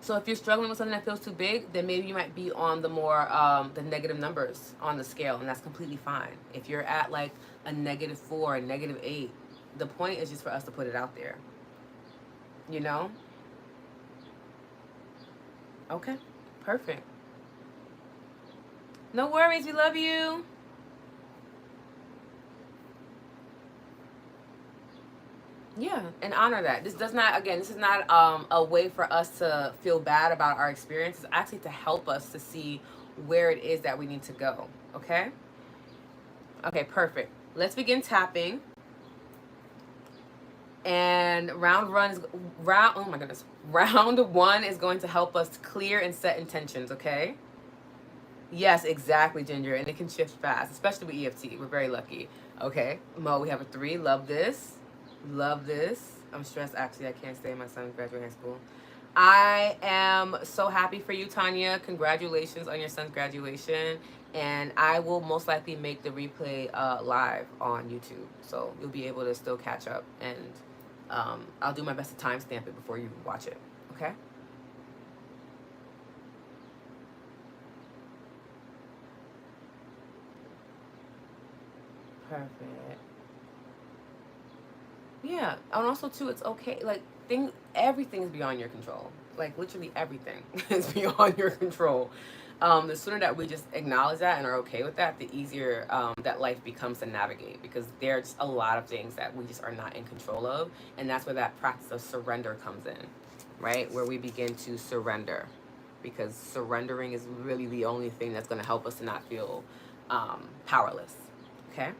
So if you're struggling with something that feels too big, then maybe you might be on the more, the negative numbers on the scale, and that's completely fine. If you're at like a -4, a -8, the point is just for us to put it out there. You know? Okay, perfect. No worries, we love you. Yeah, and honor that. This does not, again, this is not a way for us to feel bad about our experience. It's actually to help us to see where it is that we need to go, okay? Okay, perfect. Let's begin tapping. And round 1 is going to help us clear and set intentions, okay? Yes, exactly, Ginger, and it can shift fast, especially with EFT. We're very lucky. Okay, Mo, we have a 3. Love this. Love this. I'm stressed, actually. I can't stay. My son graduating high school. I am so happy for you, Tanya. Congratulations on your son's graduation. And I will most likely make the replay live on YouTube. So you'll be able to still catch up. And I'll do my best to timestamp it before you watch it. Okay? Perfect. Yeah, and also too, it's okay. Like everything is beyond your control. Like literally everything is beyond your control. The sooner that we just acknowledge that and are okay with that, the easier that life becomes to navigate. Because there's a lot of things that we just are not in control of, and that's where that practice of surrender comes in, right? Where we begin to surrender, because surrendering is really the only thing that's going to help us to not feel powerless. Okay.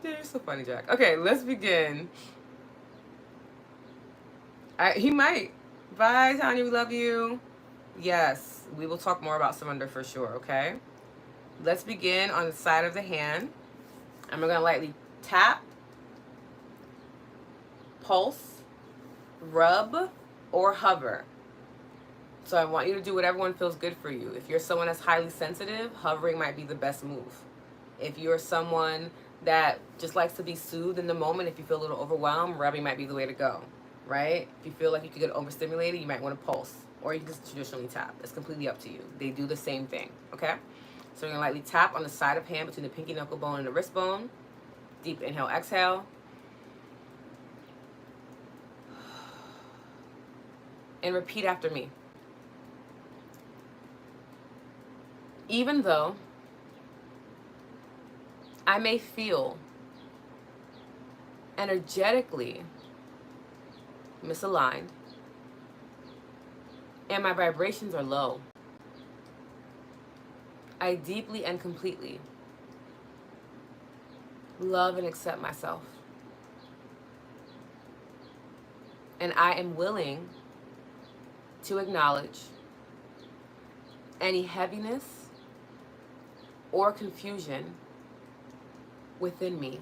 You're so funny, Jack. Okay, let's begin. He might. Bye, Tanya. We love you. Yes, we will talk more about surrender for sure, okay? Let's begin on the side of the hand. And we're going to lightly tap, pulse, rub, or hover. So I want you to do whatever one feels good for you. If you're someone that's highly sensitive, hovering might be the best move. If you're someone that just likes to be soothed in the moment, if you feel a little overwhelmed, rubbing might be the way to go, right? If you feel like you could get overstimulated, you might want to pulse, or you can just traditionally tap. It's completely up to you. They do the same thing, okay? So we're gonna lightly tap on the side of hand between the pinky knuckle bone and the wrist bone. Deep inhale, exhale. and repeat after me. Even though I may feel energetically misaligned and my vibrations are low, I deeply and completely love and accept myself. And I am willing to acknowledge any heaviness or confusion within me.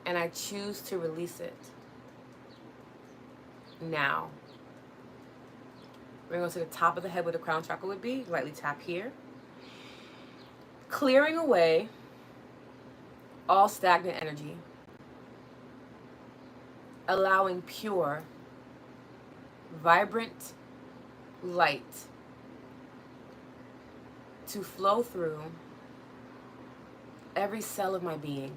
And I choose to release it now. We're going to go to the top of the head where the crown chakra would be. Lightly tap here. Clearing away all stagnant energy. Allowing pure, vibrant light to flow through every cell of my being.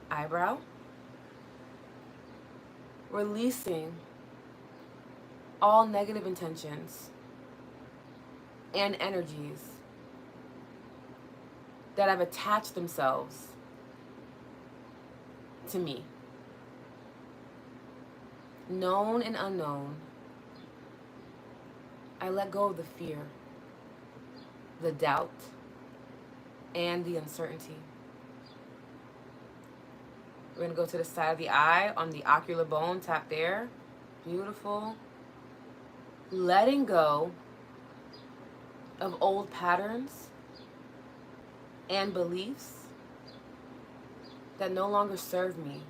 Eyebrow. Releasing all negative intentions and energies that have attached themselves to me. Known and unknown, I let go of the fear, the doubt, and the uncertainty. We're going to go to the side of the eye on the ocular bone. Tap there. Beautiful. Letting go of old patterns and beliefs that no longer serve me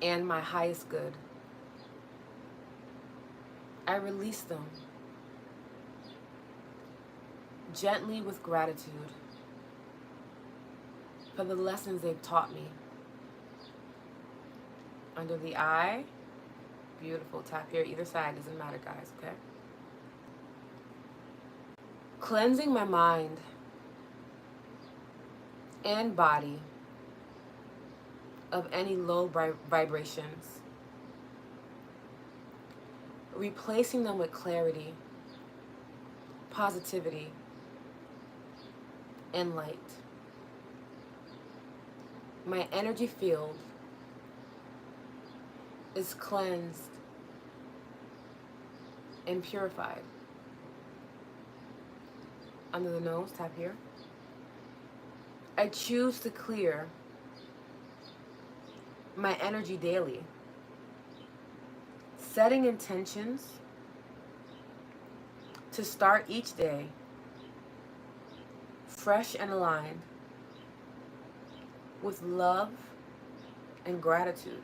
and my highest good. I release them gently with gratitude for the lessons they've taught me. Under the eye. Beautiful. Tap here, either side. Doesn't matter, guys, okay? Cleansing my mind and body of any low vibrations. Replacing them with clarity, positivity, and light. My energy field is cleansed and purified. Under the nose, tap here. I choose to clear my energy daily, setting intentions to start each day fresh and aligned with love and gratitude.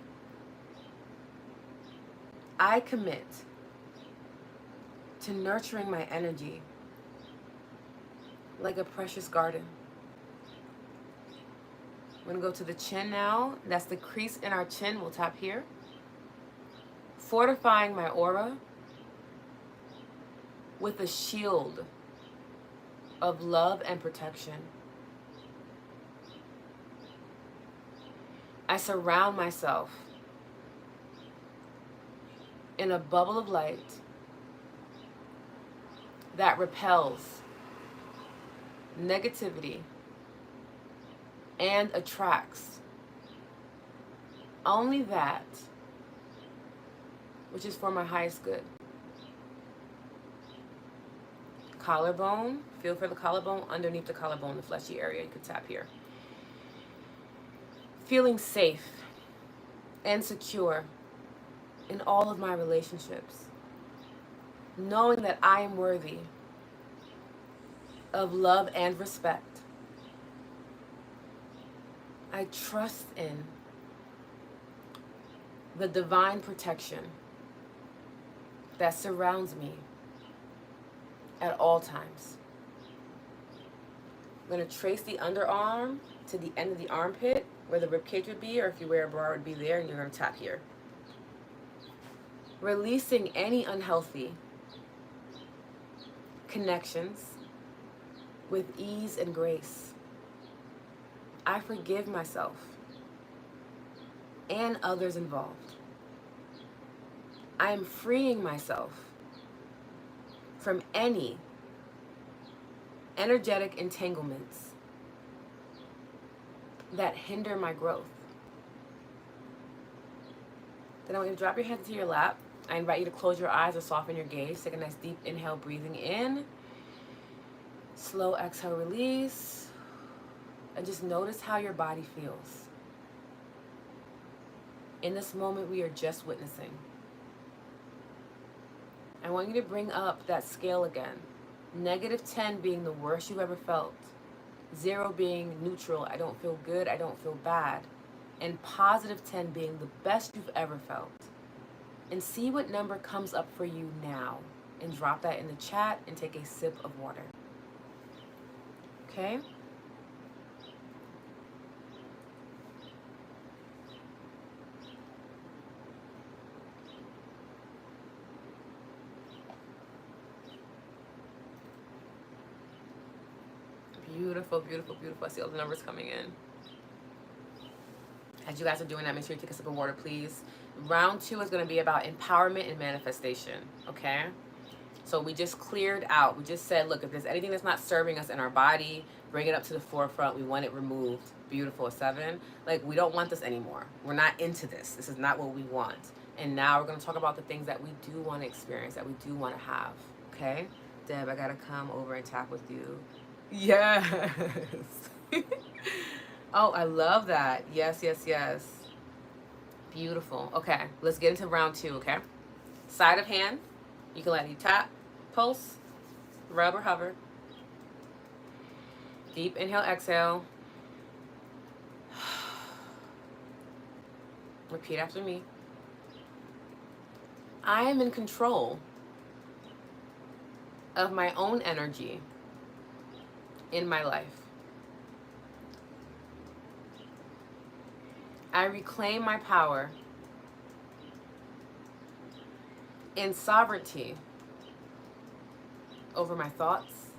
I commit to nurturing my energy like a precious garden. We're going to go to the chin now. That's the crease in our chin. We'll tap here. Fortifying my aura with a shield of love and protection. I surround myself in a bubble of light that repels negativity and attracts only that which is for my highest good. Collarbone, feel for the collarbone, underneath the collarbone, the fleshy area, you can tap here. Feeling safe and secure in all of my relationships. Knowing that I am worthy of love and respect. I trust in the divine protection that surrounds me at all times. I'm going to trace the underarm to the end of the armpit where the ribcage would be, or if you wear a bra, it would be there, and you're going to tap here. Releasing any unhealthy connections with ease and grace. I forgive myself and others involved. I am freeing myself from any energetic entanglements that hinder my growth. Then I want you to drop your hands into your lap. I invite you to close your eyes or soften your gaze. Take a nice deep inhale, breathing in. Slow exhale, release. And just notice how your body feels. In this moment, we are just witnessing. I want you to bring up that scale again. -10 being the worst you've ever felt. 0 being neutral, I don't feel good, I don't feel bad. And +10 being the best you've ever felt. And see what number comes up for you now. And drop that in the chat and take a sip of water. Okay? Beautiful, beautiful, beautiful. I see all the numbers coming in. As you guys are doing that, make sure you take a sip of water, please. Round 2 is going to be about empowerment and manifestation, okay? So we just cleared out. We just said, look, if there's anything that's not serving us in our body, bring it up to the forefront. We want it removed. Beautiful. 7. Like, we don't want this anymore. We're not into this. This is not what we want. And now we're going to talk about the things that we do want to experience, that we do want to have, okay? Deb, I got to come over and tap with you. Yes. Oh, I love that. Yes, yes, yes. Beautiful. Okay, let's get into round 2, okay? Side of hand. You can let you tap, pulse, rub or hover. Deep inhale, exhale. Repeat after me. I am in control of my own energy in my life. I reclaim my power and sovereignty over my thoughts,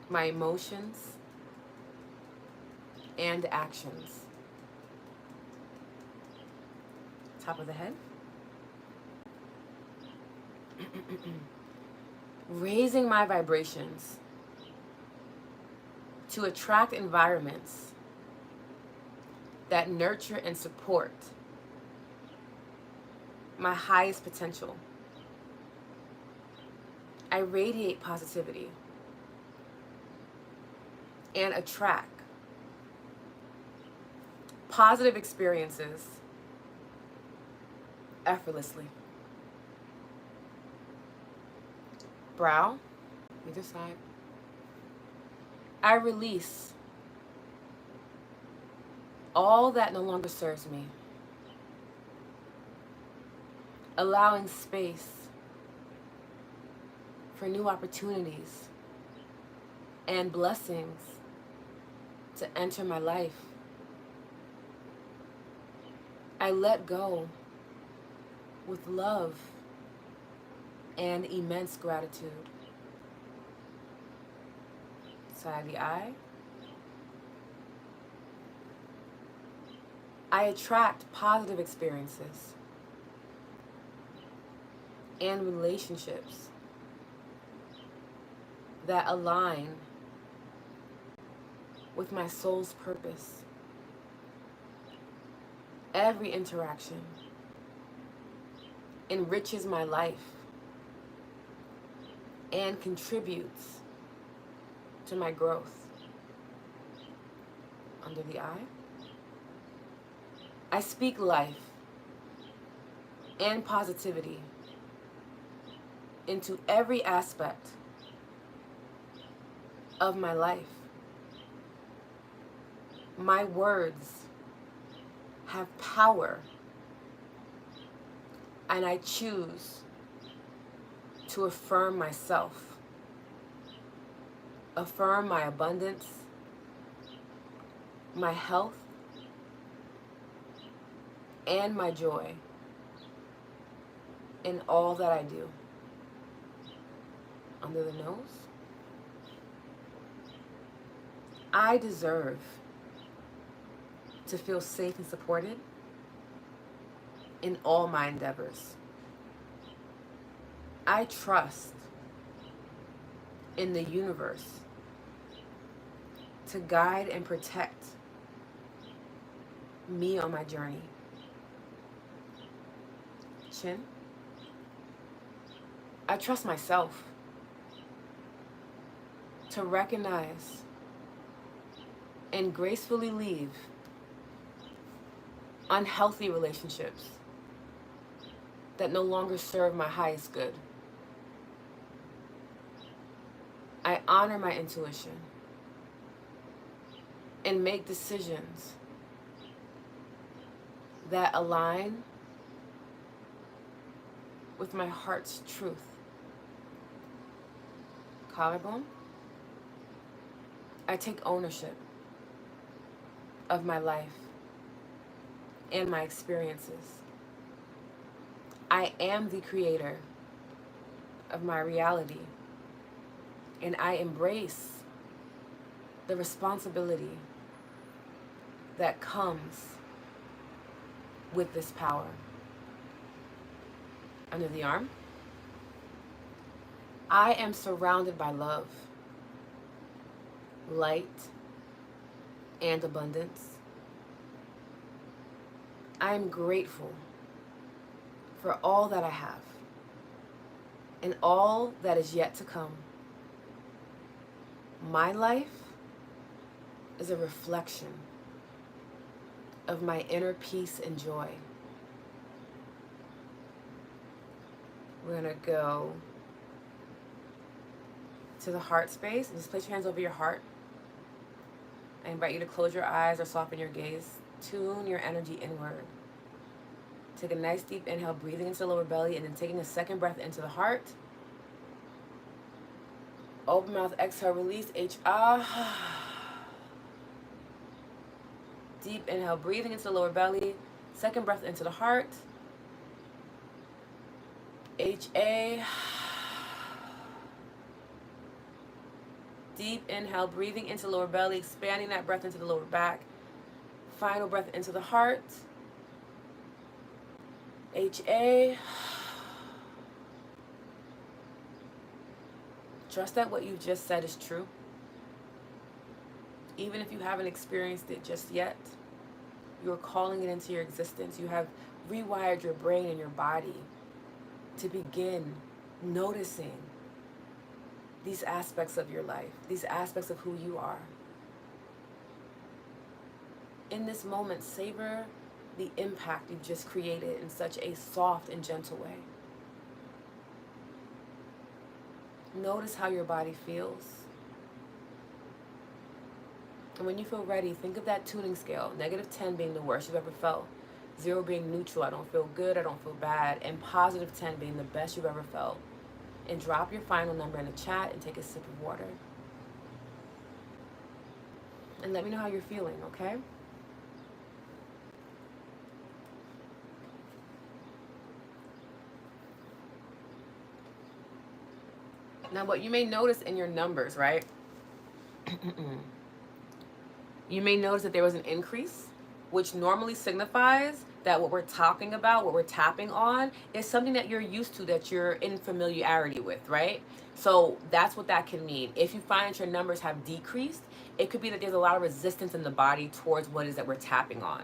my emotions, and actions. Top of the head. Raising my vibrations to attract environments that nurture and support my highest potential. I radiate positivity and attract positive experiences effortlessly. Brow, either side. I release all that no longer serves me, allowing space for new opportunities and blessings to enter my life. I let go with love and immense gratitude. Side of the eye. I attract positive experiences and relationships that align with my soul's purpose. Every interaction enriches my life and contributes to my growth. Under the eye. I speak life and positivity into every aspect of my life. My words have power, and I choose to affirm myself, affirm my abundance, my health, and my joy in all that I do. Under the nose. I deserve to feel safe and supported in all my endeavors. I trust in the universe to guide and protect me on my journey. Chin. I trust myself to recognize and gracefully leave unhealthy relationships that no longer serve my highest good. I honor my intuition and make decisions that align with my heart's truth. Collarbone. I take ownership of my life and my experiences. I am the creator of my reality, and I embrace the responsibility that comes with this power. Under the arm. I am surrounded by love, light, and abundance. I am grateful for all that I have and all that is yet to come. My life is a reflection of my inner peace and joy. We're going to go to the heart space and just place your hands over your heart. I invite you to close your eyes or soften your gaze. Tune your energy inward. Take a nice deep inhale, breathing into the lower belly, and then taking a second breath into the heart. Open mouth, exhale, release, H-ah. Deep inhale, breathing into the lower belly. Second breath into the heart. H-A. Deep inhale, breathing into the lower belly, expanding that breath into the lower back. Final breath into the heart. H-A. Trust that what you just said is true. Even if you haven't experienced it just yet, you're calling it into your existence. You have rewired your brain and your body to begin noticing these aspects of your life, these aspects of who you are. In this moment, savor the impact you've just created in such a soft and gentle way. Notice how your body feels. And when you feel ready, think of that tuning scale. -10 being the worst you've ever felt. 0 being neutral, I don't feel good, I don't feel bad. And +10 being the best you've ever felt. And drop your final number in the chat and take a sip of water. And let me know how you're feeling, okay? Now, what you may notice in your numbers, right? You may notice that there was an increase, which normally signifies that what we're talking about, what we're tapping on, is something that you're used to, that you're in familiarity with, right? So that's what that can mean. If you find that your numbers have decreased, it could be that there's a lot of resistance in the body towards what it is that we're tapping on.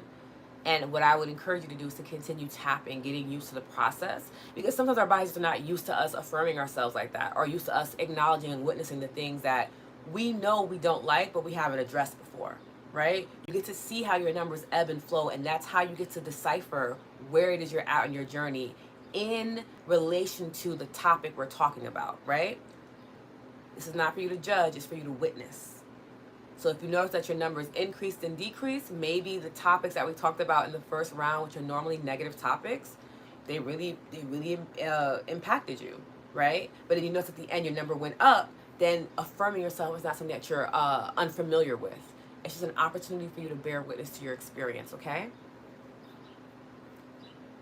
And what I would encourage you to do is to continue tapping, getting used to the process. Because sometimes our bodies are not used to us affirming ourselves like that, or used to us acknowledging and witnessing the things that we know we don't like, but we haven't addressed before, right? You get to see how your numbers ebb and flow, and that's how you get to decipher where it is you're at in your journey in relation to the topic we're talking about, right? This is not for you to judge, it's for you to witness. So if you notice that your numbers increased and decreased, maybe the topics that we talked about in the first round, which are normally negative topics, they really impacted you, right? But if you notice at the end your number went up, then affirming yourself is not something that you're unfamiliar with. It's just an opportunity for you to bear witness to your experience, okay?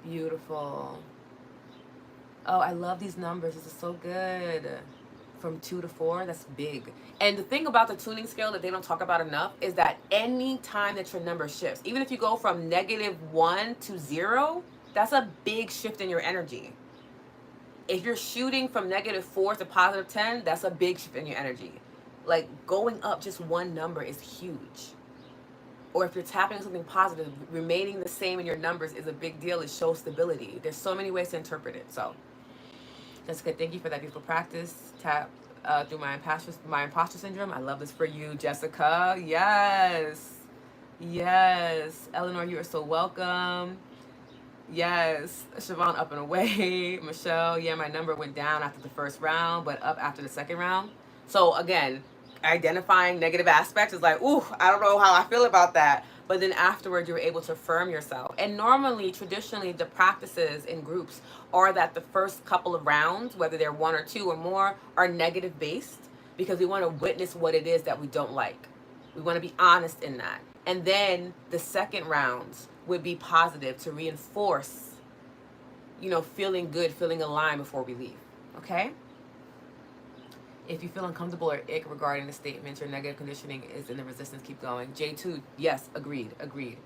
Beautiful. Oh, I love these numbers. This is so good. from 2 to 4, that's big. And the thing about the tuning scale that they don't talk about enough is that any time that your number shifts, even if you go from -1 to 0, that's a big shift in your energy. If you're shooting from -4 to +10, that's a big shift in your energy. Like, going up just one number is huge. Or if you're tapping on something positive, remaining the same in your numbers is a big deal. It shows stability. There's so many ways to interpret it. So, Jessica, thank you for that beautiful practice. Tap through my imposter syndrome. I love this for you, Jessica. Yes. Yes. Eleanor, you are so welcome. Yes. Siobhan, up and away. Michelle, yeah, my number went down after the first round, but up after the second round. So again, identifying negative aspects is like, ooh, I don't know how I feel about that. But then afterwards, you're able to affirm yourself. And normally, traditionally, the practices in groups are that the first couple of rounds, whether they're 1 or 2 or more, are negative based because we want to witness what it is that we don't like. We want to be honest in that. And then the second rounds would be positive to reinforce, feeling good, feeling aligned before we leave. Okay? If you feel uncomfortable or ick regarding the statements, your negative conditioning is in the resistance, keep going. J2, yes, agreed.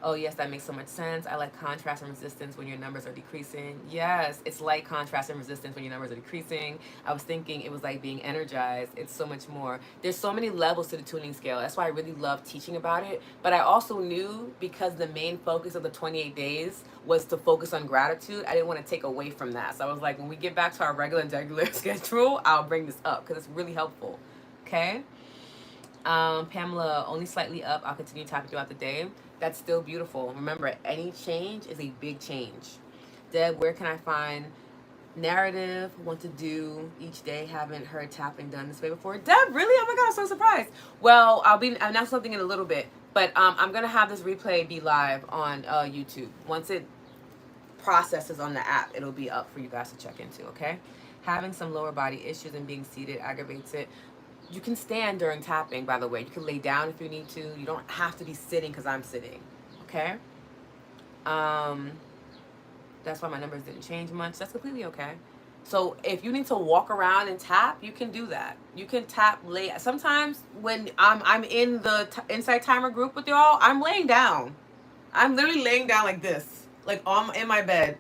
Oh, yes, that makes so much sense. I like contrast and resistance when your numbers are decreasing. Yes, it's like contrast and resistance when your numbers are decreasing. I was thinking it was like being energized. It's so much more. There's so many levels to the tuning scale. That's why I really love teaching about it. But I also knew, because the main focus of the 28 days was to focus on gratitude, I didn't want to take away from that. So I was like, when we get back to our regular schedule, I'll bring this up because it's really helpful. Okay? Pamela, only slightly up. I'll continue tapping throughout the day. That's still beautiful. Remember, any change is a big change. Deb, where can I find narrative? Want to do each day? Haven't heard tapping done this way before. Deb, really? Oh my God, I'm so surprised. Well, I'll announce something in a little bit, but I'm gonna have this replay be live on YouTube. Once it processes on the app, it'll be up for you guys to check into. Okay? Having some lower body issues and being seated aggravates it. You can stand during tapping, by the way. You can lay down if you need to. You don't have to be sitting because I'm sitting. Okay? That's why my numbers didn't change much. That's completely okay. So if you need to walk around and tap, you can do that. You can tap lay. Sometimes when I'm in the Insight Timer group with y'all, I'm laying down. I'm literally laying down like this, like in my bed,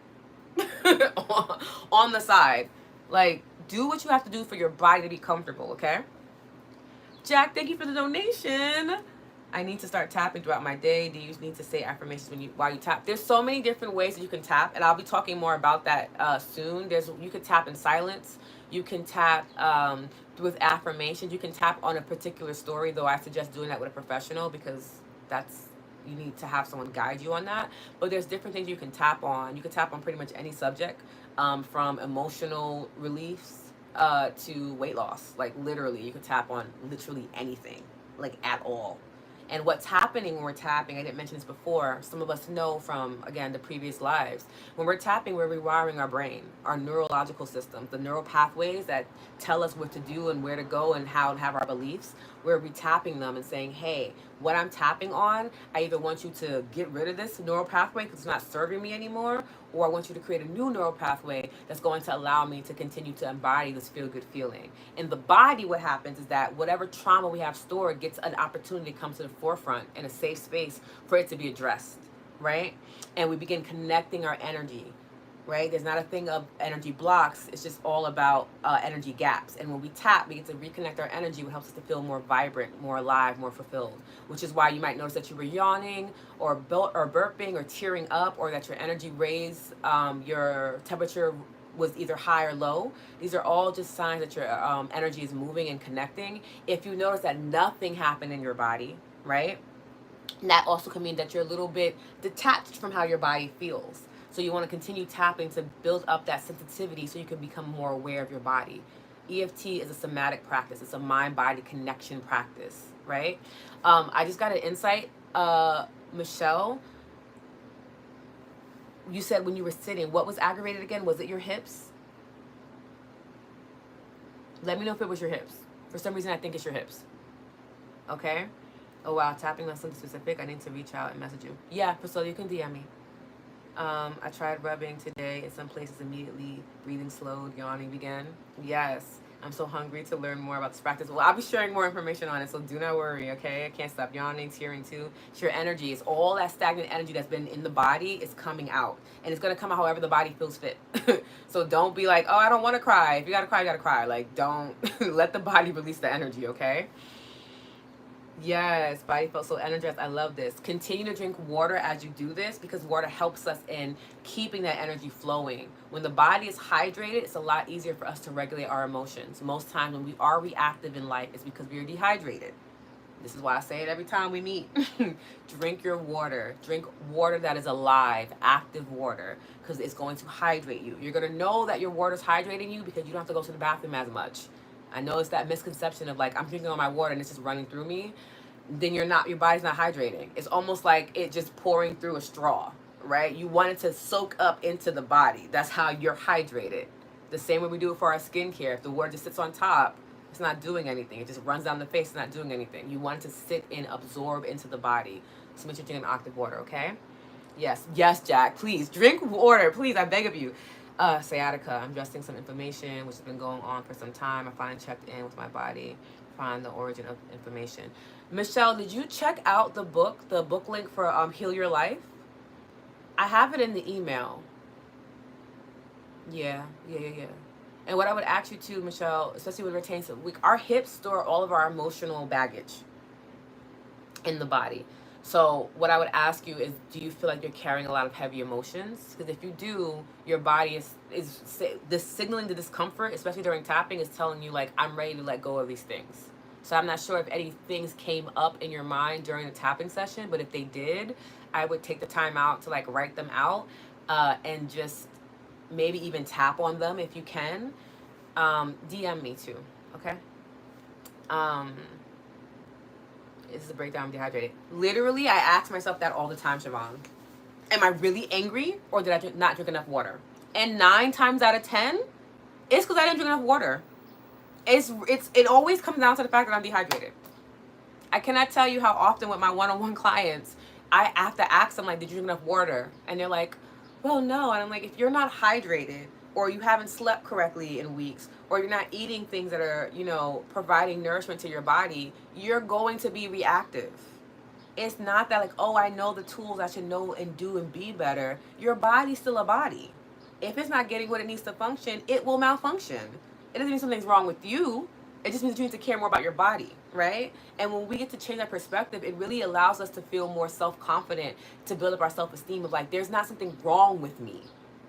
on the side. Like, do what you have to do for your body to be comfortable. Okay? Jack, thank you for the donation. I need to start tapping throughout my day. Do you need to say affirmations while you tap? There's so many different ways that you can tap, and I'll be talking more about that soon. You can tap in silence. You can tap with affirmations. You can tap on a particular story, though I suggest doing that with a professional because you need to have someone guide you on that. But there's different things you can tap on. You can tap on pretty much any subject, from emotional reliefs to weight loss. Like, literally, you could tap on literally anything, like, at all. And what's happening when we're tapping, I didn't mention this before, some of us know from, again, the previous lives. When we're tapping, we're rewiring our brain, our neurological systems, the neural pathways that tell us what to do and where to go and how to have our beliefs. We're retapping them and saying, hey, what I'm tapping on, I either want you to get rid of this neural pathway because it's not serving me anymore, or I want you to create a new neural pathway that's going to allow me to continue to embody this feel-good feeling. In the body, what happens is that whatever trauma we have stored gets an opportunity to come to the forefront in a safe space for it to be addressed, right? And we begin connecting our energy, right? There's not a thing of energy blocks. It's just all about energy gaps. And when we tap, we get to reconnect our energy, which helps us to feel more vibrant, more alive, more fulfilled, which is why you might notice that you were yawning or burping or tearing up, or that your energy raised, your temperature was either high or low. These are all just signs that your energy is moving and connecting. If you notice that nothing happened in your body, right? That also can mean that you're a little bit detached from how your body feels. So you want to continue tapping to build up that sensitivity so you can become more aware of your body. EFT is a somatic practice. It's a mind-body connection practice, right? I just got an insight. Michelle, you said when you were sitting, what was aggravated again? Was it your hips? Let me know if it was your hips. For some reason, I think it's your hips. Okay? Oh, wow. Tapping on something specific. I need to reach out and message you. Yeah, Priscilla, you can DM me. I tried rubbing today. In some places, immediately breathing slowed, yawning began. Yes. I'm so hungry to learn more about this practice. Well, I'll be sharing more information on it, so do not worry, okay? I can't stop yawning, tearing too. It's your energy. It's all that stagnant energy that's been in the body is coming out. And it's gonna come out however the body feels fit. So don't be like, oh, I don't wanna cry. If you gotta cry, you gotta cry. Like, don't let the body release the energy, okay? Yes, body felt so energized. I love this. Continue to drink water as you do this because water helps us in keeping that energy flowing. When the body is hydrated, it's a lot easier for us to regulate our emotions. Most times when we are reactive in life, it's because we are dehydrated. This is why I say it every time we meet. Drink your water. Drink water that is alive, active water, because it's going to hydrate you. You're going to know that your water is hydrating you because you don't have to go to the bathroom as much. I know it's that misconception of like, I'm drinking all my water and it's just running through me. Then your body's not hydrating. It's almost like it just pouring through a straw, right? You want it to soak up into the body. That's how you're hydrated. The same way we do it for our skincare. If the water just sits on top, it's not doing anything. It just runs down the face, it's not doing anything. You want it to sit and absorb into the body. So make sure you drink an octave water, okay? Yes, yes, Jack. Please drink water. Please, I beg of you. Sciatica. I'm addressing some inflammation, which has been going on for some time. I finally checked in with my body, find the origin of inflammation. Michelle, did you check out the book link for Heal Your Life? I have it in the email. Yeah. And what I would ask you too, Michelle, especially with retains, our hips store all of our emotional baggage in the body. So what I would ask you is, do you feel like you're carrying a lot of heavy emotions? Because if you do, your body is this signaling the discomfort, especially during tapping, is telling you like, I'm ready to let go of these things. So I'm not sure if any things came up in your mind during the tapping session, but if they did, I would take the time out to like write them out and just maybe even tap on them if you can. DM me too, okay? This is a breakdown. I'm dehydrated. Literally, I ask myself that all the time, Siobhan. Am I really angry or did I not drink enough water? And 9 times out of 10, it's because I didn't drink enough water. It always comes down to the fact that I'm dehydrated. I cannot tell you how often with my one-on-one clients, I have to ask them like, did you drink enough water? And they're like, well, no. And I'm like, if you're not hydrated or you haven't slept correctly in weeks or you're not eating things that are, providing nourishment to your body, you're going to be reactive. It's not that like, oh, I know the tools I should know and do and be better. Your body's still a body. If it's not getting what it needs to function, it will malfunction. It doesn't mean something's wrong with you. It just means you need to care more about your body, right? And when we get to change our perspective, it really allows us to feel more self-confident, to build up our self-esteem of like, there's not something wrong with me.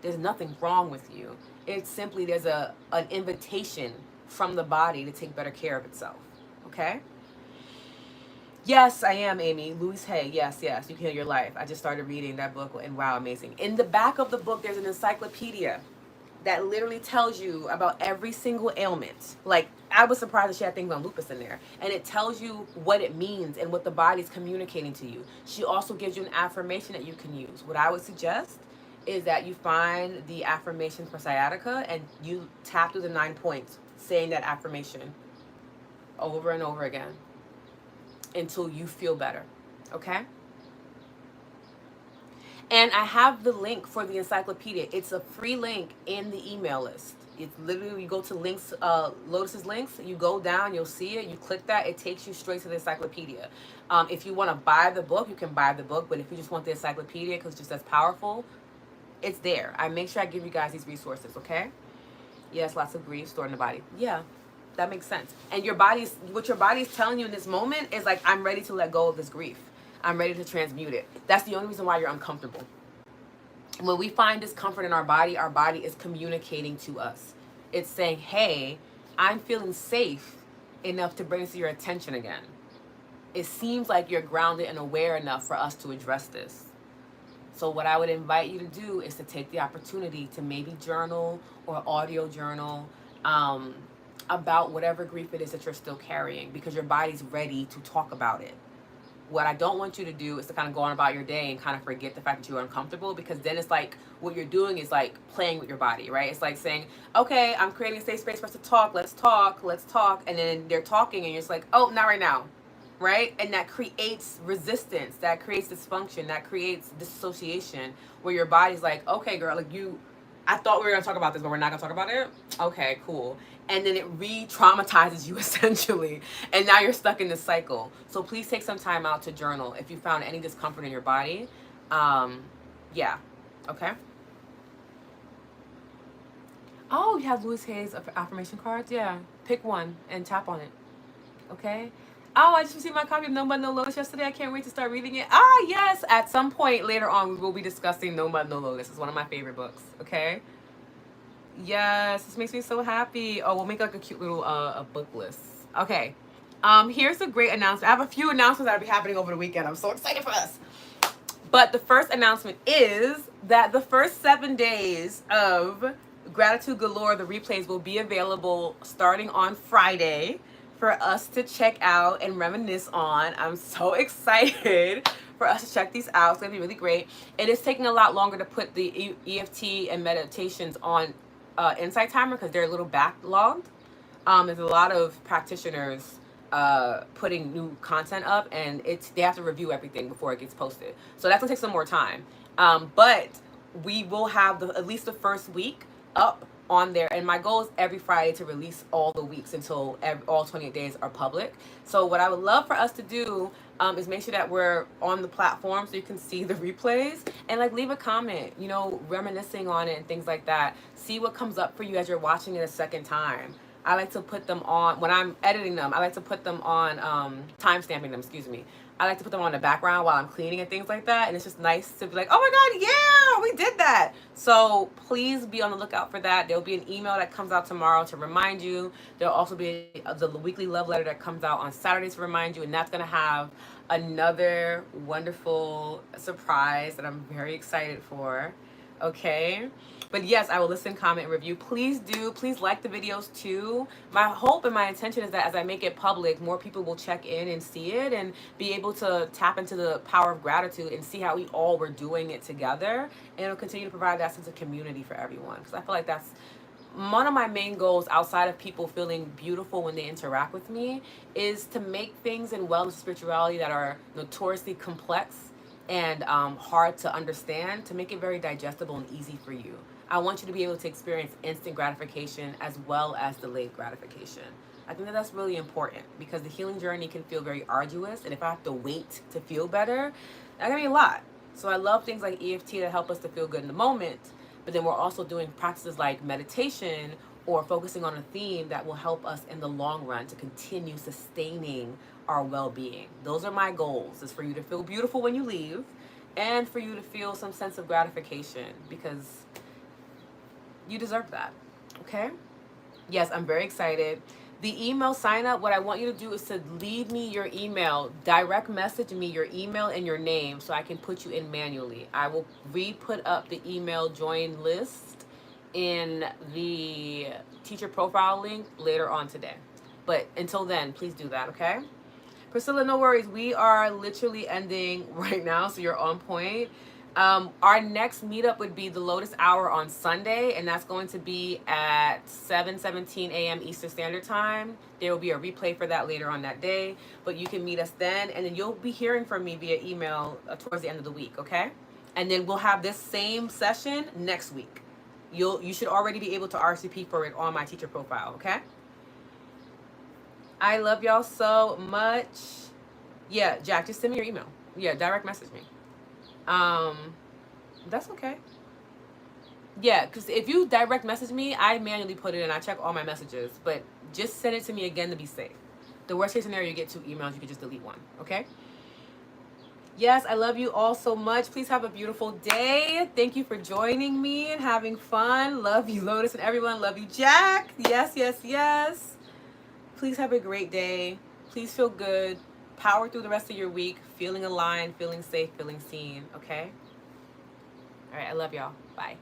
There's nothing wrong with you. It's simply there's an invitation from the body to take better care of itself, okay? Yes, I am, Amy. Louise Hay. Yes, you can heal your life. I just started reading that book, and wow, amazing. In the back of the book, there's an encyclopedia that literally tells you about every single ailment. Like, I was surprised that she had things on lupus in there. And it tells you what it means and what the body's communicating to you. She also gives you an affirmation that you can use. What I would suggest is that you find the affirmation for sciatica and you tap through the 9 points, saying that affirmation over and over again until you feel better, okay? And I have the link for the encyclopedia. It's a free link in the email list. It's literally, you go to links, Lotus's links, you go down, you'll see it, you click that, it takes you straight to the encyclopedia. If you want to buy the book, you can buy the book, but if you just want the encyclopedia because it's just as powerful, it's there. I make sure I give you guys these resources, okay? Yes, lots of grief stored in the body. Yeah, that makes sense. And what your body's telling you in this moment is like, I'm ready to let go of this grief. I'm ready to transmute it. That's the only reason why you're uncomfortable. When we find discomfort in our body is communicating to us. It's saying, hey, I'm feeling safe enough to bring this to your attention again. It seems like you're grounded and aware enough for us to address this. So what I would invite you to do is to take the opportunity to maybe journal or audio journal about whatever grief it is that you're still carrying, because your body's ready to talk about it. What I don't want you to do is to kind of go on about your day and kind of forget the fact that you're uncomfortable, because then it's like what you're doing is like playing with your body, right? It's like saying, okay, I'm creating a safe space for us to talk. Let's talk. And then they're talking and you're just like, oh, not right now, right? And that creates resistance. That creates dysfunction. That creates disassociation where your body's like, okay, girl, like I thought we were going to talk about this, but we're not going to talk about it? Okay, cool. And then it re-traumatizes you essentially. And now you're stuck in this cycle. So please take some time out to journal if you found any discomfort in your body. Yeah. Okay. Oh, you have Louis Hayes affirmation cards? Yeah. Pick one and tap on it. Okay. Oh, I just received my copy of No Mud No Lotus yesterday. I can't wait to start reading it. Ah, yes. At some point later on, we will be discussing No Mud No Lotus. It's one of my favorite books. Okay. Yes, this makes me so happy. Oh, we'll make like a cute little a book list. Okay. Here's a great announcement. I have a few announcements that'll be happening over the weekend. I'm so excited for us. But the first announcement is that the first 7 days of Gratitude Galore, the replays will be available starting on Friday for us to check out and reminisce on. I'm so excited for us to check these out. It's going to be really great. It is taking a lot longer to put the EFT and meditations on Insight Timer because they're a little backlogged. There's a lot of practitioners putting new content up, and they have to review everything before it gets posted. So that's gonna take some more time. But we will have at least the first week up on there, and my goal is every Friday to release all the weeks until all 28 days are public. So what I would love for us to do is make sure that we're on the platform so you can see the replays and like leave a comment, you know, reminiscing on it and things like that. See what comes up for you as you're watching it a second time. I like to put them on, when I'm editing them, I like to put them on, timestamping them, excuse me. I like to put them on the background while I'm cleaning and things like that. And it's just nice to be like, oh my God, yeah, we did that. So please be on the lookout for that. There'll be an email that comes out tomorrow to remind you. There'll also be the weekly love letter that comes out on Saturday to remind you. And that's going to have another wonderful surprise that I'm very excited for. Okay. But yes, I will listen, comment, and review. Please do. Please like the videos too. My hope and my intention is that as I make it public, more people will check in and see it and be able to tap into the power of gratitude and see how we all were doing it together. And it'll continue to provide that sense of community for everyone. Because I feel like that's one of my main goals outside of people feeling beautiful when they interact with me is to make things in wellness and spirituality that are notoriously complex and hard to understand, to make it very digestible and easy for you. I want you to be able to experience instant gratification as well as delayed gratification. I think that that's really important because the healing journey can feel very arduous, and if I have to wait to feel better, that can be a lot. So I love things like EFT that help us to feel good in the moment, but then we're also doing practices like meditation or focusing on a theme that will help us in the long run to continue sustaining our well-being. Those are my goals, is for you to feel beautiful when you leave and for you to feel some sense of gratification because you deserve that. Okay? Yes, I'm very excited. The email sign up, what I want you to do is to leave me your email, direct message me your email and your name so I can put you in manually. I will re-put up the email join list in the teacher profile link later on today. But until then, please do that, okay? Priscilla, no worries. We are literally ending right now, so you're on point. Our next meetup would be the Lotus Hour on Sunday, and that's going to be at 7:17 a.m. Eastern Standard Time. There will be a replay for that later on that day, but you can meet us then, and then you'll be hearing from me via email towards the end of the week, okay? And then we'll have this same session next week. You should already be able to RSVP for it on my teacher profile, okay? I love y'all so much. Yeah, Jack, just send me your email. Yeah, direct message me. That's okay. Yeah, because if you direct message me, I manually put it in. I check all my messages, but just send it to me again to be safe. The worst case scenario, you get 2 emails, you can just delete one, okay? Yes, I love you all so much. Please have a beautiful day. Thank you for joining me and having fun. Love you, Lotus, and everyone. Love you, Jack. Yes, yes, yes. Please have a great day. Please feel good. Power through the rest of your week, feeling aligned, feeling safe, feeling seen, okay? All right, I love y'all. Bye.